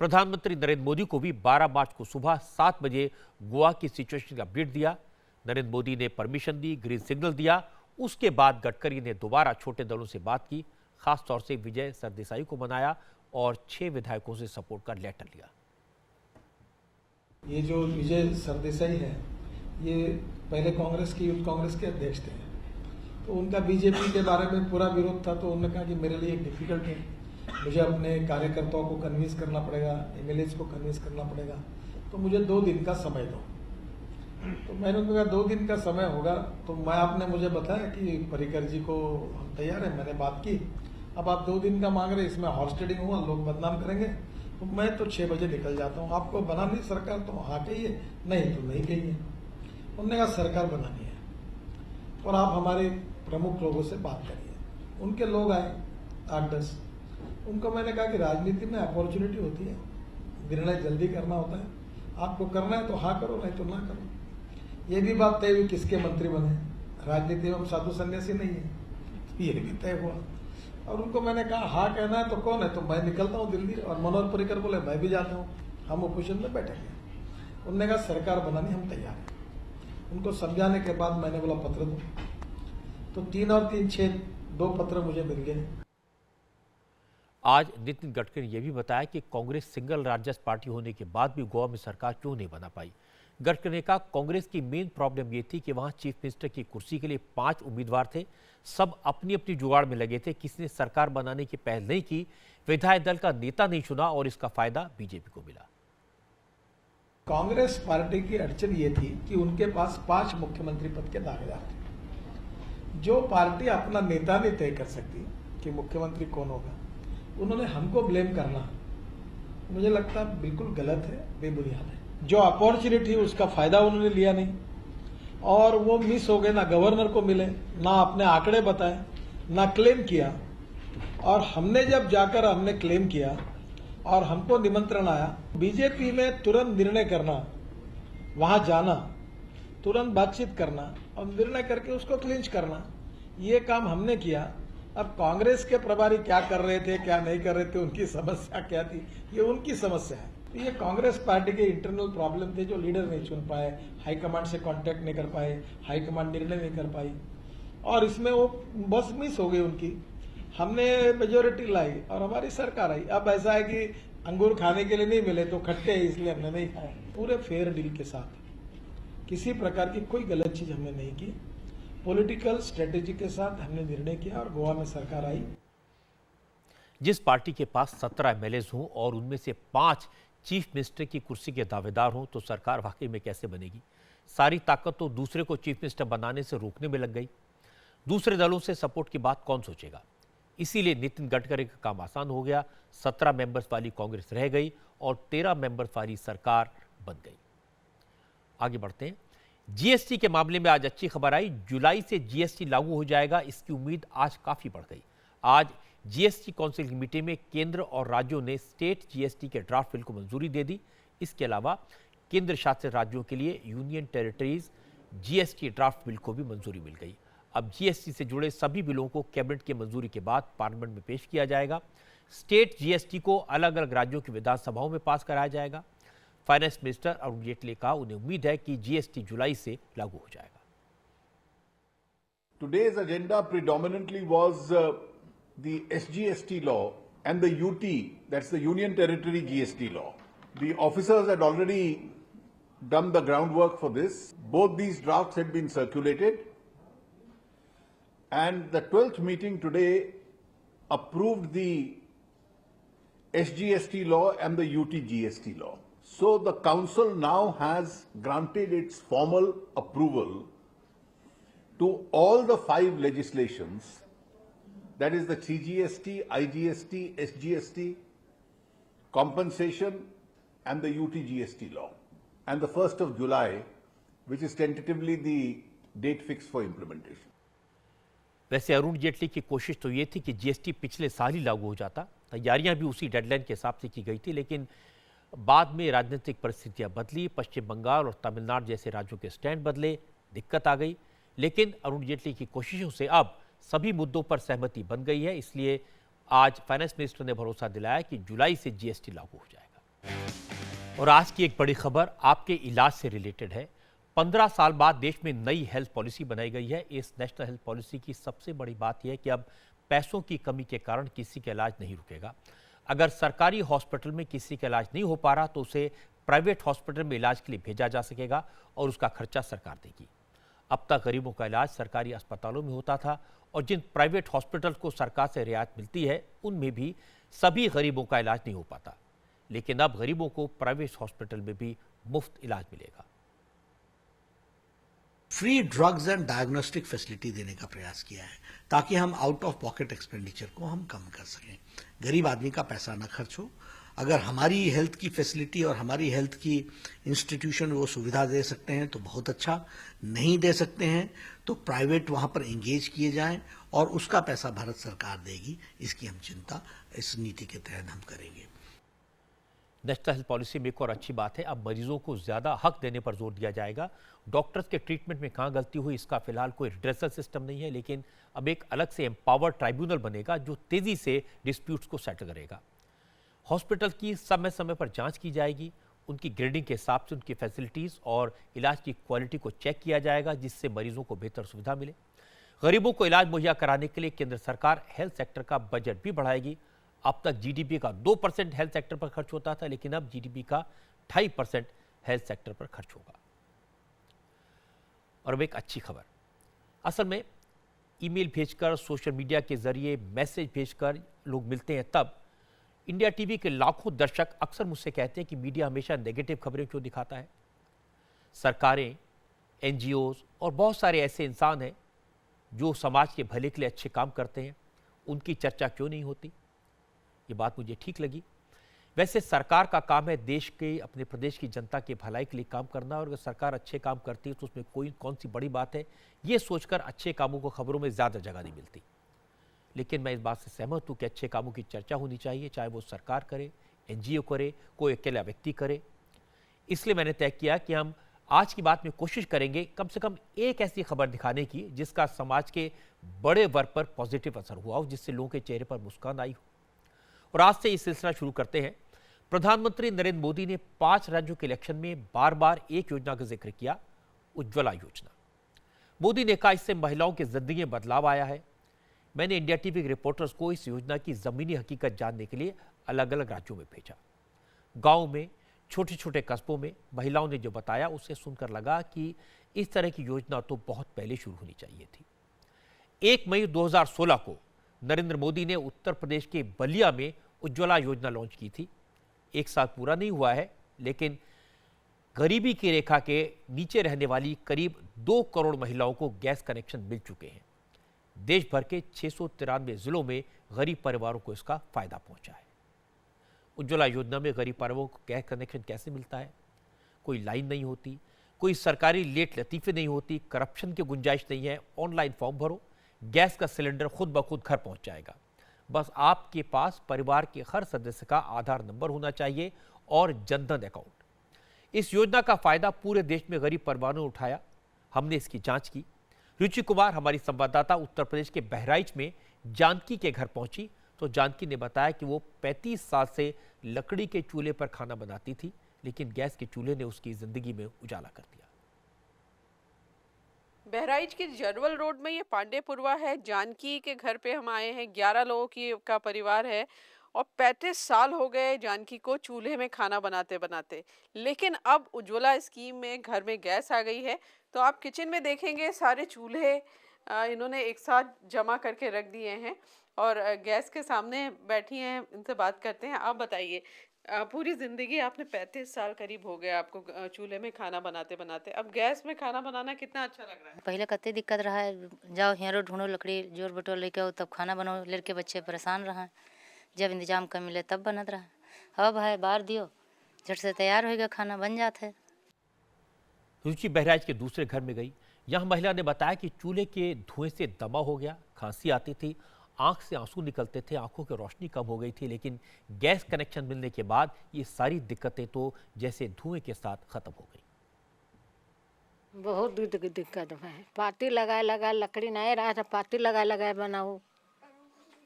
Speaker 1: प्रधानमंत्री नरेंद्र मोदी को भी 12 मार्च को सुबह 7 बजे गोवा की सिचुएशन का अपडेट दिया। नरेंद्र मोदी ने परमिशन दी, ग्रीन सिग्नल दिया। उसके बाद गडकरी ने दोबारा छोटे दलों से बात की, खासतौर से विजय सरदेसाई को मनाया और 6 विधायकों से सपोर्ट का लेटर लिया।
Speaker 15: ये जो विजय सरदेसाई है ये पहले कांग्रेस की यूथ कांग्रेस के अध्यक्ष थे, तो उनका बीजेपी के बारे में पूरा विरोध था, तो उन्होंने कहा कि मेरे लिए एक डिफिकल्ट है, मुझे अपने कार्यकर्ताओं को कन्विंस करना पड़ेगा, एमएलएज को कन्विंस करना पड़ेगा, तो मुझे 2 दिन का समय दो। तो मैंने उनको कहा 2 दिन का समय होगा, तो मैं आपने मुझे बताया कि पर्रिकर जी को हम तैयार हैं, मैंने बात की, अब आप 2 दिन का मांग रहे, इसमें हॉर्स ट्रेडिंग हुआ, लोग बदनाम करेंगे, तो मैं तो 6 बजे निकल जाता हूँ, आपको बनानी सरकार तो हाँ कहिए, नहीं तो नहीं कहिए। उन्होंने कहा सरकार बनानी है और आप हमारे प्रमुख लोगों से बात करिए। उनके लोग आए 8-10, उनको मैंने कहा कि राजनीति में अपॉर्चुनिटी होती है, निर्णय जल्दी करना होता है, आपको करना है तो हाँ करो, नहीं तो ना करो। ये भी बात तय हुई किसके मंत्री बने, राजनीति में हम साधु संन्यासी नहीं है, तो ये भी तय हुआ। और उनको मैंने कहा हाँ कहना है तो कौन है, तो मैं निकलता हूँ दिल्ली, और मनोहर पर्रिकर बोले मैं भी जाता हूँ, हम ओपोजिशन में बैठेंगे। उन्होंने कहा सरकार बनानी हम तैयार हैं। उनको समझाने के बाद मैंने बोला पत्र दो, तो 3 और 3 6 2 पत्र मुझे मिल गए।
Speaker 1: आज नितिन गडकरी ने यह भी बताया कि कांग्रेस सिंगल लार्जेस्ट पार्टी होने के बाद भी गोवा में सरकार क्यों नहीं बना पाई। गडकरी ने कहा कांग्रेस की मेन प्रॉब्लम यह थी कि वहां चीफ मिनिस्टर की कुर्सी के लिए 5 उम्मीदवार थे, सब अपनी अपनी जुगाड़ में लगे थे, किसी ने सरकार बनाने की पहल नहीं की, विधायक दल का नेता नहीं चुना और इसका फायदा बीजेपी को मिला।
Speaker 15: कांग्रेस पार्टी की अड़चन ये थी कि उनके पास 5 मुख्यमंत्री पद के दावेदार थे। जो पार्टी अपना नेता नहीं तय कर सकती कि मुख्यमंत्री कौन होगा, उन्होंने हमको ब्लेम करना मुझे लगता है बिल्कुल गलत है, बेबुनियाद है। जो अपॉर्चुनिटी उसका फायदा उन्होंने लिया नहीं और वो मिस हो गए, ना गवर्नर को मिले, ना अपने आंकड़े बताए, ना क्लेम किया। और हमने जब जाकर हमने क्लेम किया और हमको निमंत्रण आया, बीजेपी में तुरंत निर्णय करना, वहां जाना, तुरंत बातचीत करना और निर्णय करके उसको क्लिंच करना, ये काम हमने किया। अब कांग्रेस के प्रभारी क्या कर रहे थे क्या नहीं कर रहे थे, उनकी समस्या क्या थी, ये उनकी समस्या है। तो ये कांग्रेस पार्टी के इंटरनल प्रॉब्लम थे जो लीडर नहीं चुन पाए, हाईकमांड से कांटेक्ट नहीं कर पाए, हाईकमांड निर्णय नहीं कर पाई और इसमें वो बस मिस हो गई उनकी। हमने मेजोरिटी लाई और हमारी सरकार आई। अब ऐसा है कि अंगूर खाने के लिए नहीं मिले तो खट्टे हैं, इसलिए हमने नहीं खाए। पूरे फेयर डील के साथ किसी प्रकार की कोई गलत चीज हमने नहीं की, पॉलिटिकल स्ट्रेटेजी के साथ हमने निर्णय किया और गोवा में सरकार आई।
Speaker 1: जिस पार्टी के पास 17 एमएलएज हों और उनमें से 5 चीफ मिनिस्टर की कुर्सी के दावेदार हों तो सरकार वाकई में कैसे बनेगी। सारी ताकत तो दूसरे को चीफ मिनिस्टर बनाने से रोकने में लग गई। दूसरे दलों से सपोर्ट की बात कौन सोचेगा। इसीलिए नितिन गडकरी का काम आसान हो गया। 17 मेंबर्स वाली कांग्रेस रह गई और 13 मेंबर्स वाली सरकार बन गई। आगे बढ़ते हैं। जीएसटी के मामले में आज अच्छी खबर आई। जुलाई से जीएसटी लागू हो जाएगा, इसकी उम्मीद आज काफी बढ़ गई। आज जीएसटी काउंसिल की मीटिंग में केंद्र और राज्यों ने स्टेट जीएसटी के ड्राफ्ट बिल को मंजूरी दे दी। इसके अलावा केंद्र शासित राज्यों के लिए union territories GST draft bill को भी मंजूरी मिल गई। अब जीएसटी से जुड़े सभी बिलों को कैबिनेट की मंजूरी के बाद पार्लियामेंट में पेश किया जाएगा। स्टेट जीएसटी को अलग अलग राज्यों की विधानसभाओं में पास कराया जाएगा। फाइनेंस मिनिस्टर अरुण जेटली ने कहा उन्हें उम्मीद है कि जीएसटी जुलाई से लागू हो जाएगा।
Speaker 6: Today's agenda predominantly was the SGST law and the UT, that's the Union Territory GST law. The officers had already done the groundwork for this. Both these drafts had been circulated, and the 12th meeting today approved the SGST law and the UT GST law. So the council now has granted its formal approval to all the 5 legislations, that is the CGST, IGST, SGST, compensation and the UT GST law. And the 1st of July, which is tentatively the date fixed for implementation.
Speaker 1: वैसे अरुण जेटली की कोशिश तो ये थी कि GST पिछले साल ही लागू हो जाता, तैयारियां भी उसी डेडलाइन के हिसाब से की गई थी, लेकिन बाद में राजनीतिक परिस्थितियां बदली, पश्चिम बंगाल और तमिलनाडु जैसे राज्यों के स्टैंड बदले, दिक्कत आ गई। लेकिन अरुण जेटली की कोशिशों से अब सभी मुद्दों पर सहमति बन गई है, इसलिए आज फाइनेंस मिनिस्टर ने भरोसा दिलाया कि जुलाई से जीएसटी लागू हो जाएगा। और आज की एक बड़ी खबर आपके इलाज से रिलेटेड है। 15 साल बाद देश में नई हेल्थ पॉलिसी बनाई गई है। इस नेशनल हेल्थ पॉलिसी की सबसे बड़ी बात यह है कि अब पैसों की कमी के कारण किसी का इलाज नहीं रुकेगा। अगर सरकारी हॉस्पिटल में किसी का इलाज नहीं हो पा रहा तो उसे प्राइवेट हॉस्पिटल में इलाज के लिए भेजा जा सकेगा और उसका खर्चा सरकार देगी। अब तक गरीबों का इलाज सरकारी अस्पतालों में होता था और जिन प्राइवेट हॉस्पिटल को सरकार से रियायत मिलती है उनमें भी सभी गरीबों का इलाज नहीं हो पाता, लेकिन अब गरीबों को प्राइवेट हॉस्पिटल में भी मुफ्त इलाज मिलेगा।
Speaker 14: Free drugs and diagnostic facility देने का प्रयास किया है ताकि हम आउट ऑफ पॉकेट एक्सपेंडिचर को हम कम कर सकें, गरीब आदमी का पैसा ना खर्च हो। अगर हमारी हेल्थ की फैसिलिटी और हमारी हेल्थ की इंस्टीट्यूशन वो सुविधा दे सकते हैं तो बहुत अच्छा, नहीं दे सकते हैं तो प्राइवेट वहां पर एंगेज किए जाएं और उसका पैसा भारत सरकार देगी। इसकी हम चिंता इस नीति के तहत हम करेंगे।
Speaker 1: नेशनल हेल्थ पॉलिसी में एक और अच्छी बात है, अब मरीजों को ज्यादा हक देने पर जोर दिया जाएगा। डॉक्टर्स के ट्रीटमेंट में कहाँ गलती हुई इसका फिलहाल कोई रिड्रेसल सिस्टम नहीं है, लेकिन अब एक अलग से एम्पावर्ड ट्राइब्यूनल बनेगा जो तेजी से डिस्प्यूट्स को सेटल करेगा। हॉस्पिटल की समय समय पर जांच की जाएगी, उनकी ग्रेडिंग के हिसाब से उनकी फैसिलिटीज़ और इलाज की क्वालिटी को चेक किया जाएगा जिससे मरीजों को बेहतर सुविधा मिले। गरीबों को इलाज मुहैया कराने के लिए केंद्र सरकार हेल्थ सेक्टर का बजट भी बढ़ाएगी। अब तक जीडीपी का 2% हेल्थ सेक्टर पर खर्च होता था, लेकिन अब जीडीपी का 2.5% हेल्थ सेक्टर पर खर्च होगा। और अब एक अच्छी खबर, असल में ईमेल भेजकर, सोशल मीडिया के जरिए मैसेज भेजकर लोग मिलते हैं तब इंडिया टीवी के लाखों दर्शक अक्सर मुझसे कहते हैं कि मीडिया हमेशा नेगेटिव खबरें क्यों दिखाता है। सरकारें, एनजीओज और बहुत सारे ऐसे इंसान हैं जो समाज के भले के लिए अच्छे काम करते हैं, उनकी चर्चा क्यों नहीं होती। ये बात मुझे ठीक लगी। वैसे सरकार का काम है देश के, अपने प्रदेश की जनता के भलाई के लिए काम करना, और अगर सरकार अच्छे काम करती है तो उसमें कौन सी बड़ी बात है, ये सोचकर अच्छे कामों को खबरों में ज़्यादा जगह नहीं मिलती। लेकिन मैं इस बात से सहमत हूँ कि अच्छे कामों की चर्चा होनी चाहिए, चाहे वो सरकार करे, एनजीओ करे, कोई अकेला व्यक्ति करे। इसलिए मैंने तय किया कि हम आज की बात में कोशिश करेंगे कम से कम एक ऐसी खबर दिखाने की जिसका समाज के बड़े वर्ग पर पॉजिटिव असर हुआ हो, जिससे लोगों के चेहरे पर मुस्कान आई हो। और आज से ये सिलसिला शुरू करते हैं। प्रधानमंत्री नरेंद्र मोदी ने 5 राज्यों के इलेक्शन में बार बार एक योजना का जिक्र किया, उज्ज्वला योजना। मोदी ने कहा इससे महिलाओं की जिंदगी में बदलाव आया है। मैंने इंडिया टीवी के रिपोर्टर्स को इस योजना की जमीनी हकीकत जानने के लिए अलग अलग राज्यों में भेजा। गांव में, छोटे छोटे कस्बों में महिलाओं ने जो बताया उससे सुनकर लगा कि इस तरह की योजना तो बहुत पहले शुरू होनी चाहिए थी। 1 मई 2016 को नरेंद्र मोदी ने उत्तर प्रदेश के बलिया में उज्ज्वला योजना लॉन्च की थी। 1 साल पूरा नहीं हुआ है, लेकिन गरीबी की रेखा के नीचे रहने वाली करीब 2 करोड़ महिलाओं को गैस कनेक्शन मिल चुके हैं। देश भर के 693 जिलों में गरीब परिवारों को इसका फायदा पहुंचा है। उज्ज्वला योजना में गरीब परिवारों को गैस कनेक्शन कैसे मिलता है? कोई लाइन नहीं होती, कोई सरकारी लेट लतीफ़े नहीं होती, करप्शन की गुंजाइश नहीं है। ऑनलाइन फॉर्म भरो, गैस का सिलेंडर खुद ब खुद घर पहुंच जाएगा। बस आपके पास परिवार के हर सदस्य का आधार नंबर होना चाहिए और जनधन अकाउंट। इस योजना का फायदा पूरे देश में गरीब परिवारों ने उठाया। हमने इसकी जांच की। रुचि कुमार, हमारी संवाददाता, उत्तर प्रदेश के बहराइच में जानकी के घर पहुंची तो जानकी ने बताया कि वो 35 साल से लकड़ी के चूल्हे पर खाना बनाती थी, लेकिन गैस के चूल्हे ने उसकी जिंदगी में उजाला कर दिया।
Speaker 8: बहराइच के जरवल रोड में ये पांडेपुरवा है। जानकी के घर पे हम आए हैं। 11 लोगों का परिवार है और 35 साल हो गए जानकी को चूल्हे में खाना बनाते बनाते। लेकिन अब उज्ज्वला स्कीम में घर में गैस आ गई है, तो आप किचन में देखेंगे सारे चूल्हे इन्होंने एक साथ जमा करके रख दिए हैं और गैस के सामने बैठी हैं। इनसे बात करते हैं। आप बताइए, पूरी ज़िंदगी आपने 35 साल करीब हो गया आपको चूल्हे में खाना बनाते बनाते, अब गैस में खाना बनाना कितना अच्छा लग रहा है?
Speaker 16: पहले कतई दिक्कत रहा है, जाओ हेरो ढूंढो लकड़ी जोर बटोर लेके आओ तब खाना बनाओ, लड़के बच्चे परेशान रहा, जब इंतजाम कर मिले तब बनत रहा। अब है बाहर दियो झट से तैयार होएगा, खाना बन जाता है।
Speaker 1: रुचि बहराइच के दूसरे घर में गई। यहाँ महिला ने बताया कि चूल्हे के धुएं से दमा हो गया, खांसी आती थी, आंख से आंसू निकलते थे, आंखों की रोशनी कम हो गई थी। लेकिन गैस कनेक्शन मिलने के बाद ये सारी दिक्कतें तो जैसे धुएं के साथ खत्म हो गई।
Speaker 17: बहुत दिक्कत है। पाती लगाए लकड़ी नहीं रहा था, पाती लगाए बनाओ।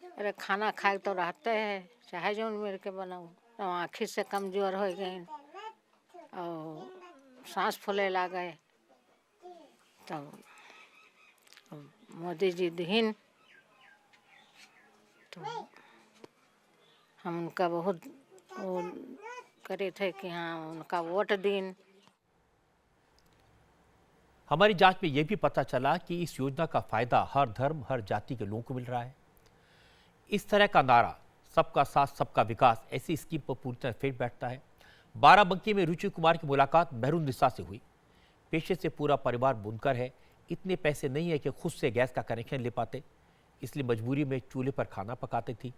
Speaker 17: अरे खाना खाए तो रहते हैं, चाहे जो मिल के बनाओ। तो आँखी से कमजोर हो गए और सांस फूले ला गए। तो मोदी जी दीन तो हम उनका बहुत वो करे थे कि हाँ उनका वोट दिन।
Speaker 1: हमारी जांच में यह भी पता चला कि इस योजना का फायदा हर धर्म हर जाति के लोगों को मिल रहा है। इस तरह का नारा सबका साथ सबका विकास ऐसी स्कीम पर पूरी तरह फिट बैठता है। बाराबंकी में रुचि कुमार की मुलाकात मेहरुन्निसा से हुई। पेशे से पूरा परिवार बुनकर है, इतने पैसे नहीं है कि खुद से गैस का कनेक्शन ले पाते, इसलिए मजबूरी में चूल्हे पर खाना पकाती थी।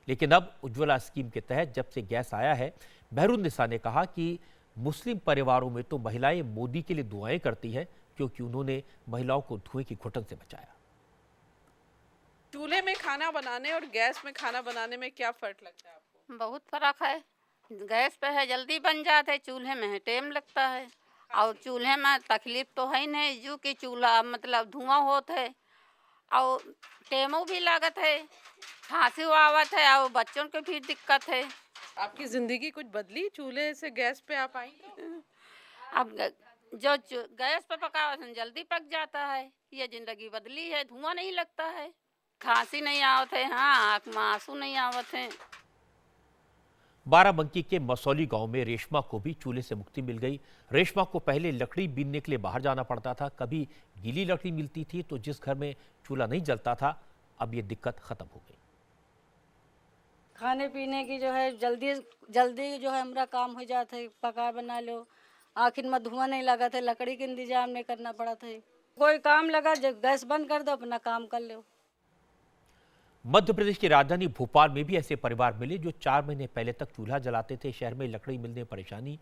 Speaker 1: लेकिन अब उज्ज्वला स्कीम के तहत जब से गैस आया है, मेहरुन्निसा ने कहा कि मुस्लिम परिवारों में तो महिलाएं मोदी के लिए दुआएं करती हैं, क्योंकि उन्होंने महिलाओं को धुएं की घुटन से बचाया।
Speaker 8: चूल्हे में खाना बनाने और गैस में खाना बनाने में क्या फर्क लगता है आपको?
Speaker 18: बहुत फर्क है। गैस पे है जल्दी बन जाते, चूल्हे में है टाइम लगता है। और चूल्हे में तकलीफ तो है नहीं, जो कि चूल्हा मतलब धुआं होता है और टेमो भी लागत है, खांसी आवत है और बच्चों के भी दिक्कत है।
Speaker 8: आपकी जिंदगी कुछ बदली चूल्हे से गैस पे आप आई?
Speaker 18: अब जो गैस पे पका जल्दी पक जाता है, ये जिंदगी बदली है। धुआं नहीं लगता है, खांसी नहीं आवत है, हाँ आँख में आंसू नहीं आवत है।
Speaker 1: बाराबंकी के मसौली गांव में रेशमा को भी चूल्हे से मुक्ति मिल गई। रेशमा को पहले लकड़ी बीनने के लिए बाहर जाना पड़ता था, कभी गीली लकड़ी मिलती थी तो जिस घर में चूल्हा नहीं जलता था, अब ये दिक्कत खत्म हो गई।
Speaker 19: खाने पीने की जो है जल्दी जो है हमारा काम हो जाता है, पका बना लो, आखिर में धुआं नहीं लगा था, लकड़ी के इंतजाम नहीं करना पड़ा था। कोई काम लगा गैस बंद कर दो, अपना काम कर लो।
Speaker 1: मध्य प्रदेश की राजधानी भोपाल में भी ऐसे परिवार मिले जो 4 महीने पहले तक चूल्हा जलाते थे। शहर में लकड़ी मिलने परेशानी,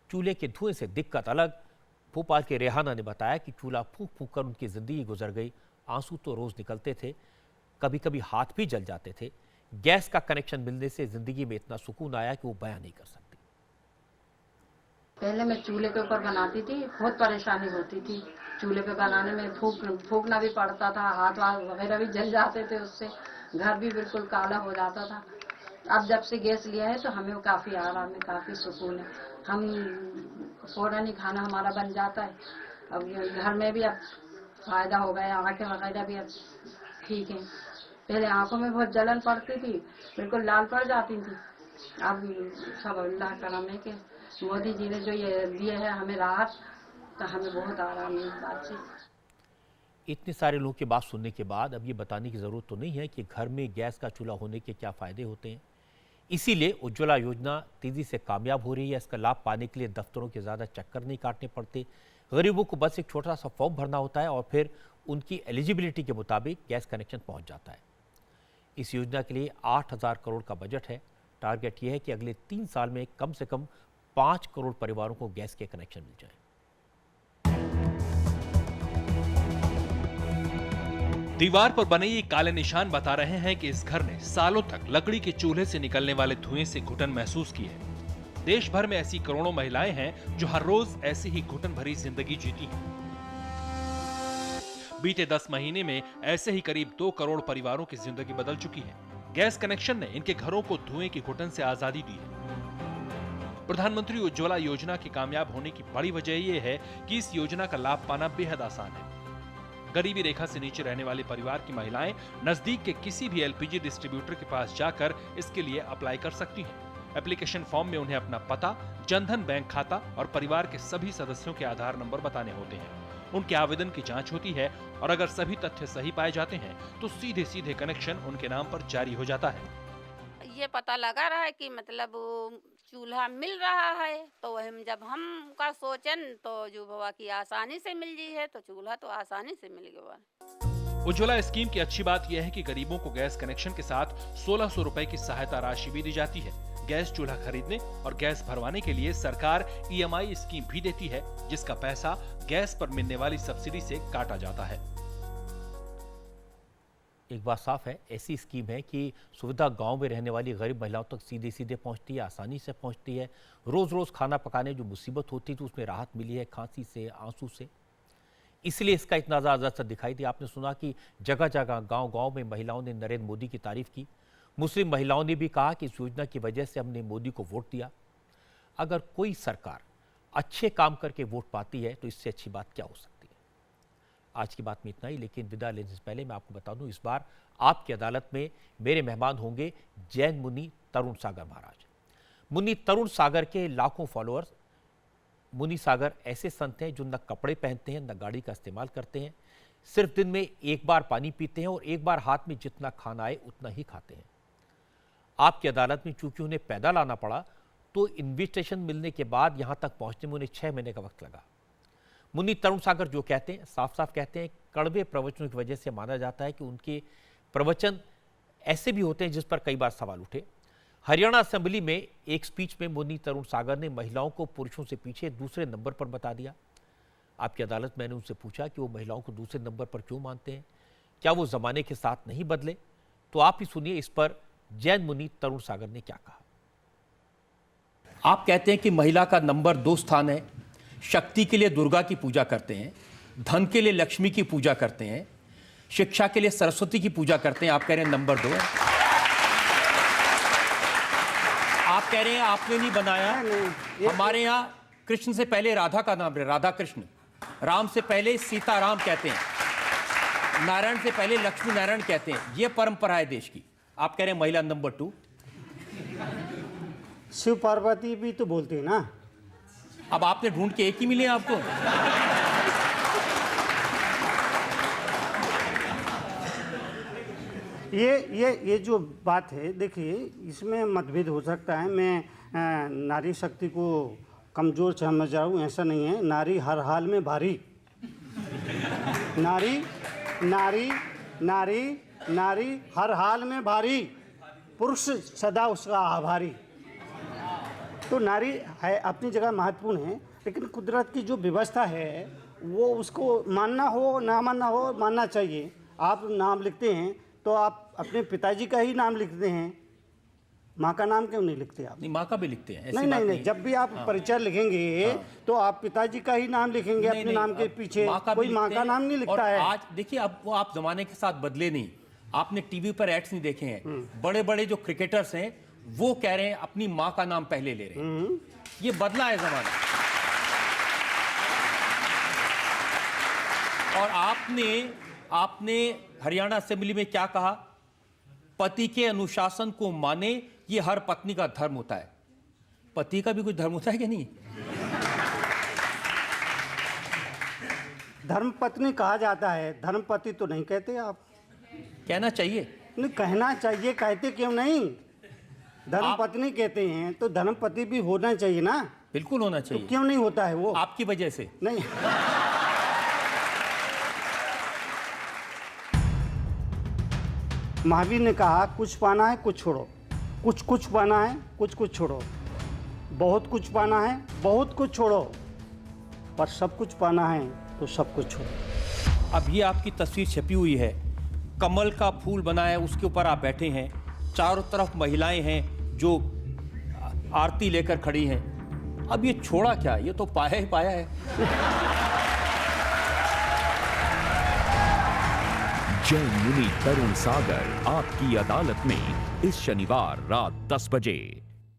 Speaker 1: चूल्हे के धुएं से दिक्कत अलग। भोपाल के रेहाना ने बताया कि चूल्हा फूंक फूंक कर उनकी जिंदगी गुजर गई। आंसू तो रोज निकलते थे, कभी कभी हाथ भी जल जाते थे। गैस का कनेक्शन मिलने से जिंदगी में इतना सुकून आया कि वो बयां नहीं कर सकती।
Speaker 20: पहले मैं चूल्हे के ऊपर बनाती थी, बहुत परेशानी होती थी। चूल्हे पे बनाने में फूकना भी पड़ता था, हाथ वगैरह भी जल जाते थे, उससे घर भी बिल्कुल काला हो जाता था। अब जब से गैस लिया है तो हमें काफ़ी आराम है, काफ़ी सुकून है। हम फौरन ही खाना हमारा बन जाता है। अब घर में भी अब फायदा हो गया, आँखें वगैरह भी अब ठीक है। पहले आँखों में बहुत जलन पड़ती थी, बिल्कुल लाल पड़ जाती थी। अब सब अल्लाह करम है कि मोदी जी ने जो ये दिए है हमें राहत, तो हमें बहुत आराम है इस बात से।
Speaker 1: इतने सारे लोगों की बात सुनने के बाद अब ये बताने की जरूरत तो नहीं है कि घर में गैस का चूल्हा होने के क्या फायदे होते हैं। इसीलिए उज्ज्वला योजना तेजी से कामयाब हो रही है। इसका लाभ पाने के लिए दफ्तरों के ज़्यादा चक्कर नहीं काटने पड़ते। गरीबों को बस एक छोटा सा फॉर्म भरना होता है और फिर उनकी एलिजिबिलिटी के मुताबिक गैस कनेक्शन पहुंच जाता है। इस योजना के लिए 8,000 करोड़ का बजट है। टारगेट ये है कि अगले 3 साल में कम से कम 5 करोड़ परिवारों को गैस के कनेक्शन मिल जाए।
Speaker 21: दीवार पर बने ये काले निशान बता रहे हैं कि इस घर ने सालों तक लकड़ी के चूल्हे से निकलने वाले धुएं से घुटन महसूस की है। देश भर में ऐसी करोड़ों महिलाएं हैं जो हर रोज ऐसी ही घुटन भरी जिंदगी जीती हैं। बीते 10 महीने में ऐसे ही करीब 2 करोड़ परिवारों की जिंदगी बदल चुकी है। गैस कनेक्शन ने इनके घरों को धुएं की घुटन से आजादी दी है। प्रधानमंत्री उज्ज्वला योजना के कामयाब होने की बड़ी वजह यह है कि इस योजना का लाभ पाना बेहद आसान है। गरीबी रेखा से नीचे रहने वाले परिवार की महिलाएं नजदीक के किसी भी एलपीजी डिस्ट्रीब्यूटर के पास जाकर इसके लिए अप्लाई कर सकती हैं। एप्लीकेशन फॉर्म में उन्हें अपना पता, जनधन बैंक खाता और परिवार के सभी सदस्यों के आधार नंबर बताने होते हैं। उनके आवेदन की जांच होती है और अगर सभी तथ्य सही पाए जाते हैं तो सीधे सीधे कनेक्शन उनके नाम पर जारी हो जाता है।
Speaker 18: ये पता लगा रहा है कि मतलब चूल्हा मिल रहा है, तो जब हम का सोचन तो जो बाबा की आसानी से मिल जी है, तो चूल्हा तो आसानी से मिल गया।
Speaker 21: उज्ज्वला स्कीम की अच्छी बात यह है कि गरीबों को गैस कनेक्शन के साथ 1600 रुपए की सहायता राशि भी दी जाती है। गैस चूल्हा खरीदने और गैस भरवाने के लिए सरकार EMI स्कीम भी देती है, जिसका पैसा गैस पर मिलने वाली सब्सिडी से काटा जाता है।
Speaker 1: एक बात साफ है, ऐसी स्कीम है कि सुविधा गांव में रहने वाली गरीब महिलाओं तक सीधे सीधे पहुंचती है, आसानी से पहुंचती है। रोज रोज खाना पकाने जो मुसीबत होती थी उसमें राहत मिली है, खांसी से, आंसू से। इसलिए इसका इतना ज़्यादा असर दिखाई दिया। आपने सुना कि जगह जगह गांव-गांव में महिलाओं ने नरेंद्र मोदी की तारीफ की। मुस्लिम महिलाओं ने भी कहा कि इस योजना की वजह से हमने मोदी को वोट दिया। अगर कोई सरकार अच्छे काम करके वोट पाती है तो इससे अच्छी बात क्या हो सकती है। आज की बात में इतना ही, लेकिन विदा लेने से पहले मैं आपको बता दूं, इस बार आपकी अदालत में मेरे मेहमान होंगे जैन मुनि तरुण सागर महाराज। मुनि तरुण सागर के लाखों फॉलोअर्स। मुनि सागर ऐसे संत हैं जो न कपड़े पहनते हैं, न गाड़ी का इस्तेमाल करते हैं, सिर्फ दिन में एक बार पानी पीते हैं और एक बार हाथ में जितना खाना आए उतना ही खाते हैं। आपकी अदालत में चूंकि उन्हें पैदल आना पड़ा तो इन्विटेशन मिलने के बाद यहां तक पहुंचने में उन्हें 6 महीने का वक्त लगा। मुनि तरुण सागर जो कहते हैं, साफ साफ कहते हैं, कड़वे प्रवचनों की वजह से माना जाता है कि उनके प्रवचन ऐसे भी होते हैं जिस पर कई बार सवाल उठे। हरियाणा असेंबली में एक स्पीच में मुनि तरुण सागर ने महिलाओं को पुरुषों से पीछे दूसरे नंबर पर बता दिया। आपकी अदालत मैंने उनसे पूछा कि वो महिलाओं को दूसरे नंबर पर क्यों मानते हैं, क्या वो जमाने के साथ नहीं बदले। तो आप ही सुनिए इस पर जैन मुनि तरुण सागर ने क्या कहा।
Speaker 2: आप कहते हैं कि महिला का नंबर 2 स्थान है, शक्ति के लिए दुर्गा की पूजा करते हैं, धन के लिए लक्ष्मी की पूजा करते हैं, शिक्षा के लिए सरस्वती की पूजा करते हैं। आप कह रहे हैं नंबर 2 है। आप कह रहे हैं आपने नहीं बनाया। हमारे यहाँ कृष्ण से पहले राधा का नाम है, राधा कृष्ण। राम से पहले सीताराम कहते हैं, नारायण से पहले लक्ष्मी नारायण कहते हैं। ये परंपरा है देश की। आप कह रहे हैं महिला नंबर 2।
Speaker 22: शिव पार्वती भी तो बोलते हैं ना।
Speaker 2: अब आपने ढूंढ के एक ही मिले आपको।
Speaker 22: ये जो बात है, देखिए इसमें मतभेद हो सकता है। मैं नारी शक्ति को कमजोर समझ रहा हूँ, ऐसा नहीं है। नारी हर हाल में भारी। नारी नारी नारी नारी हर हाल में भारी, पुरुष सदा उसका आभारी। तो नारी है अपनी जगह महत्वपूर्ण है, लेकिन कुदरत की जो व्यवस्था है वो उसको मानना हो ना मानना हो, मानना चाहिए। आप नाम लिखते हैं तो आप अपने पिताजी का ही नाम लिखते हैं, माँ का नाम क्यों नहीं लिखते आप?
Speaker 2: नहीं, माँ का भी लिखते हैं।
Speaker 22: नहीं नहीं नहीं, जब भी आप परिचय लिखेंगे तो आप पिताजी का ही नाम लिखेंगे अपने नाम के पीछे, कोई माँ का नाम नहीं लिखता है।
Speaker 2: आज देखिए, अब वो आप जमाने के साथ बदले नहीं। आपने टीवी पर एड्स नहीं देखे हैं, बड़े बड़े जो क्रिकेटर्स हैं वो कह रहे हैं अपनी माँ का नाम पहले ले रहे हैं। ये बदला है जमाना। और आपने हरियाणा असेंबली में क्या कहा? पति के अनुशासन को माने, ये हर पत्नी का धर्म होता है। पति का भी कुछ धर्म होता है कि नहीं?
Speaker 22: धर्मपत्नी कहा जाता है, धर्मपति तो नहीं कहते आप।
Speaker 2: कहना चाहिए।
Speaker 22: नहीं, कहना चाहिए, कहते क्यों नहीं? धर्मपत्नी कहते हैं तो धर्मपति भी होना चाहिए ना।
Speaker 2: बिल्कुल होना चाहिए।
Speaker 22: तो क्यों नहीं होता है वो?
Speaker 2: आपकी वजह से
Speaker 22: नहीं। महावीर ने कहा कुछ पाना है कुछ छोड़ो, कुछ पाना है कुछ छोड़ो, बहुत कुछ पाना है बहुत कुछ छोड़ो, पर सब कुछ पाना है तो सब कुछ छोड़ो।
Speaker 2: अब ये आपकी तस्वीर छपी हुई है, कमल का फूल बना है, उसके ऊपर आप बैठे हैं, चारों तरफ महिलाएं हैं जो आरती लेकर खड़ी हैं। अब ये छोड़ा क्या? ये तो पाया ही पाया है।
Speaker 23: जैन मुनि तरुण सागर आपकी अदालत में इस शनिवार रात 10 बजे।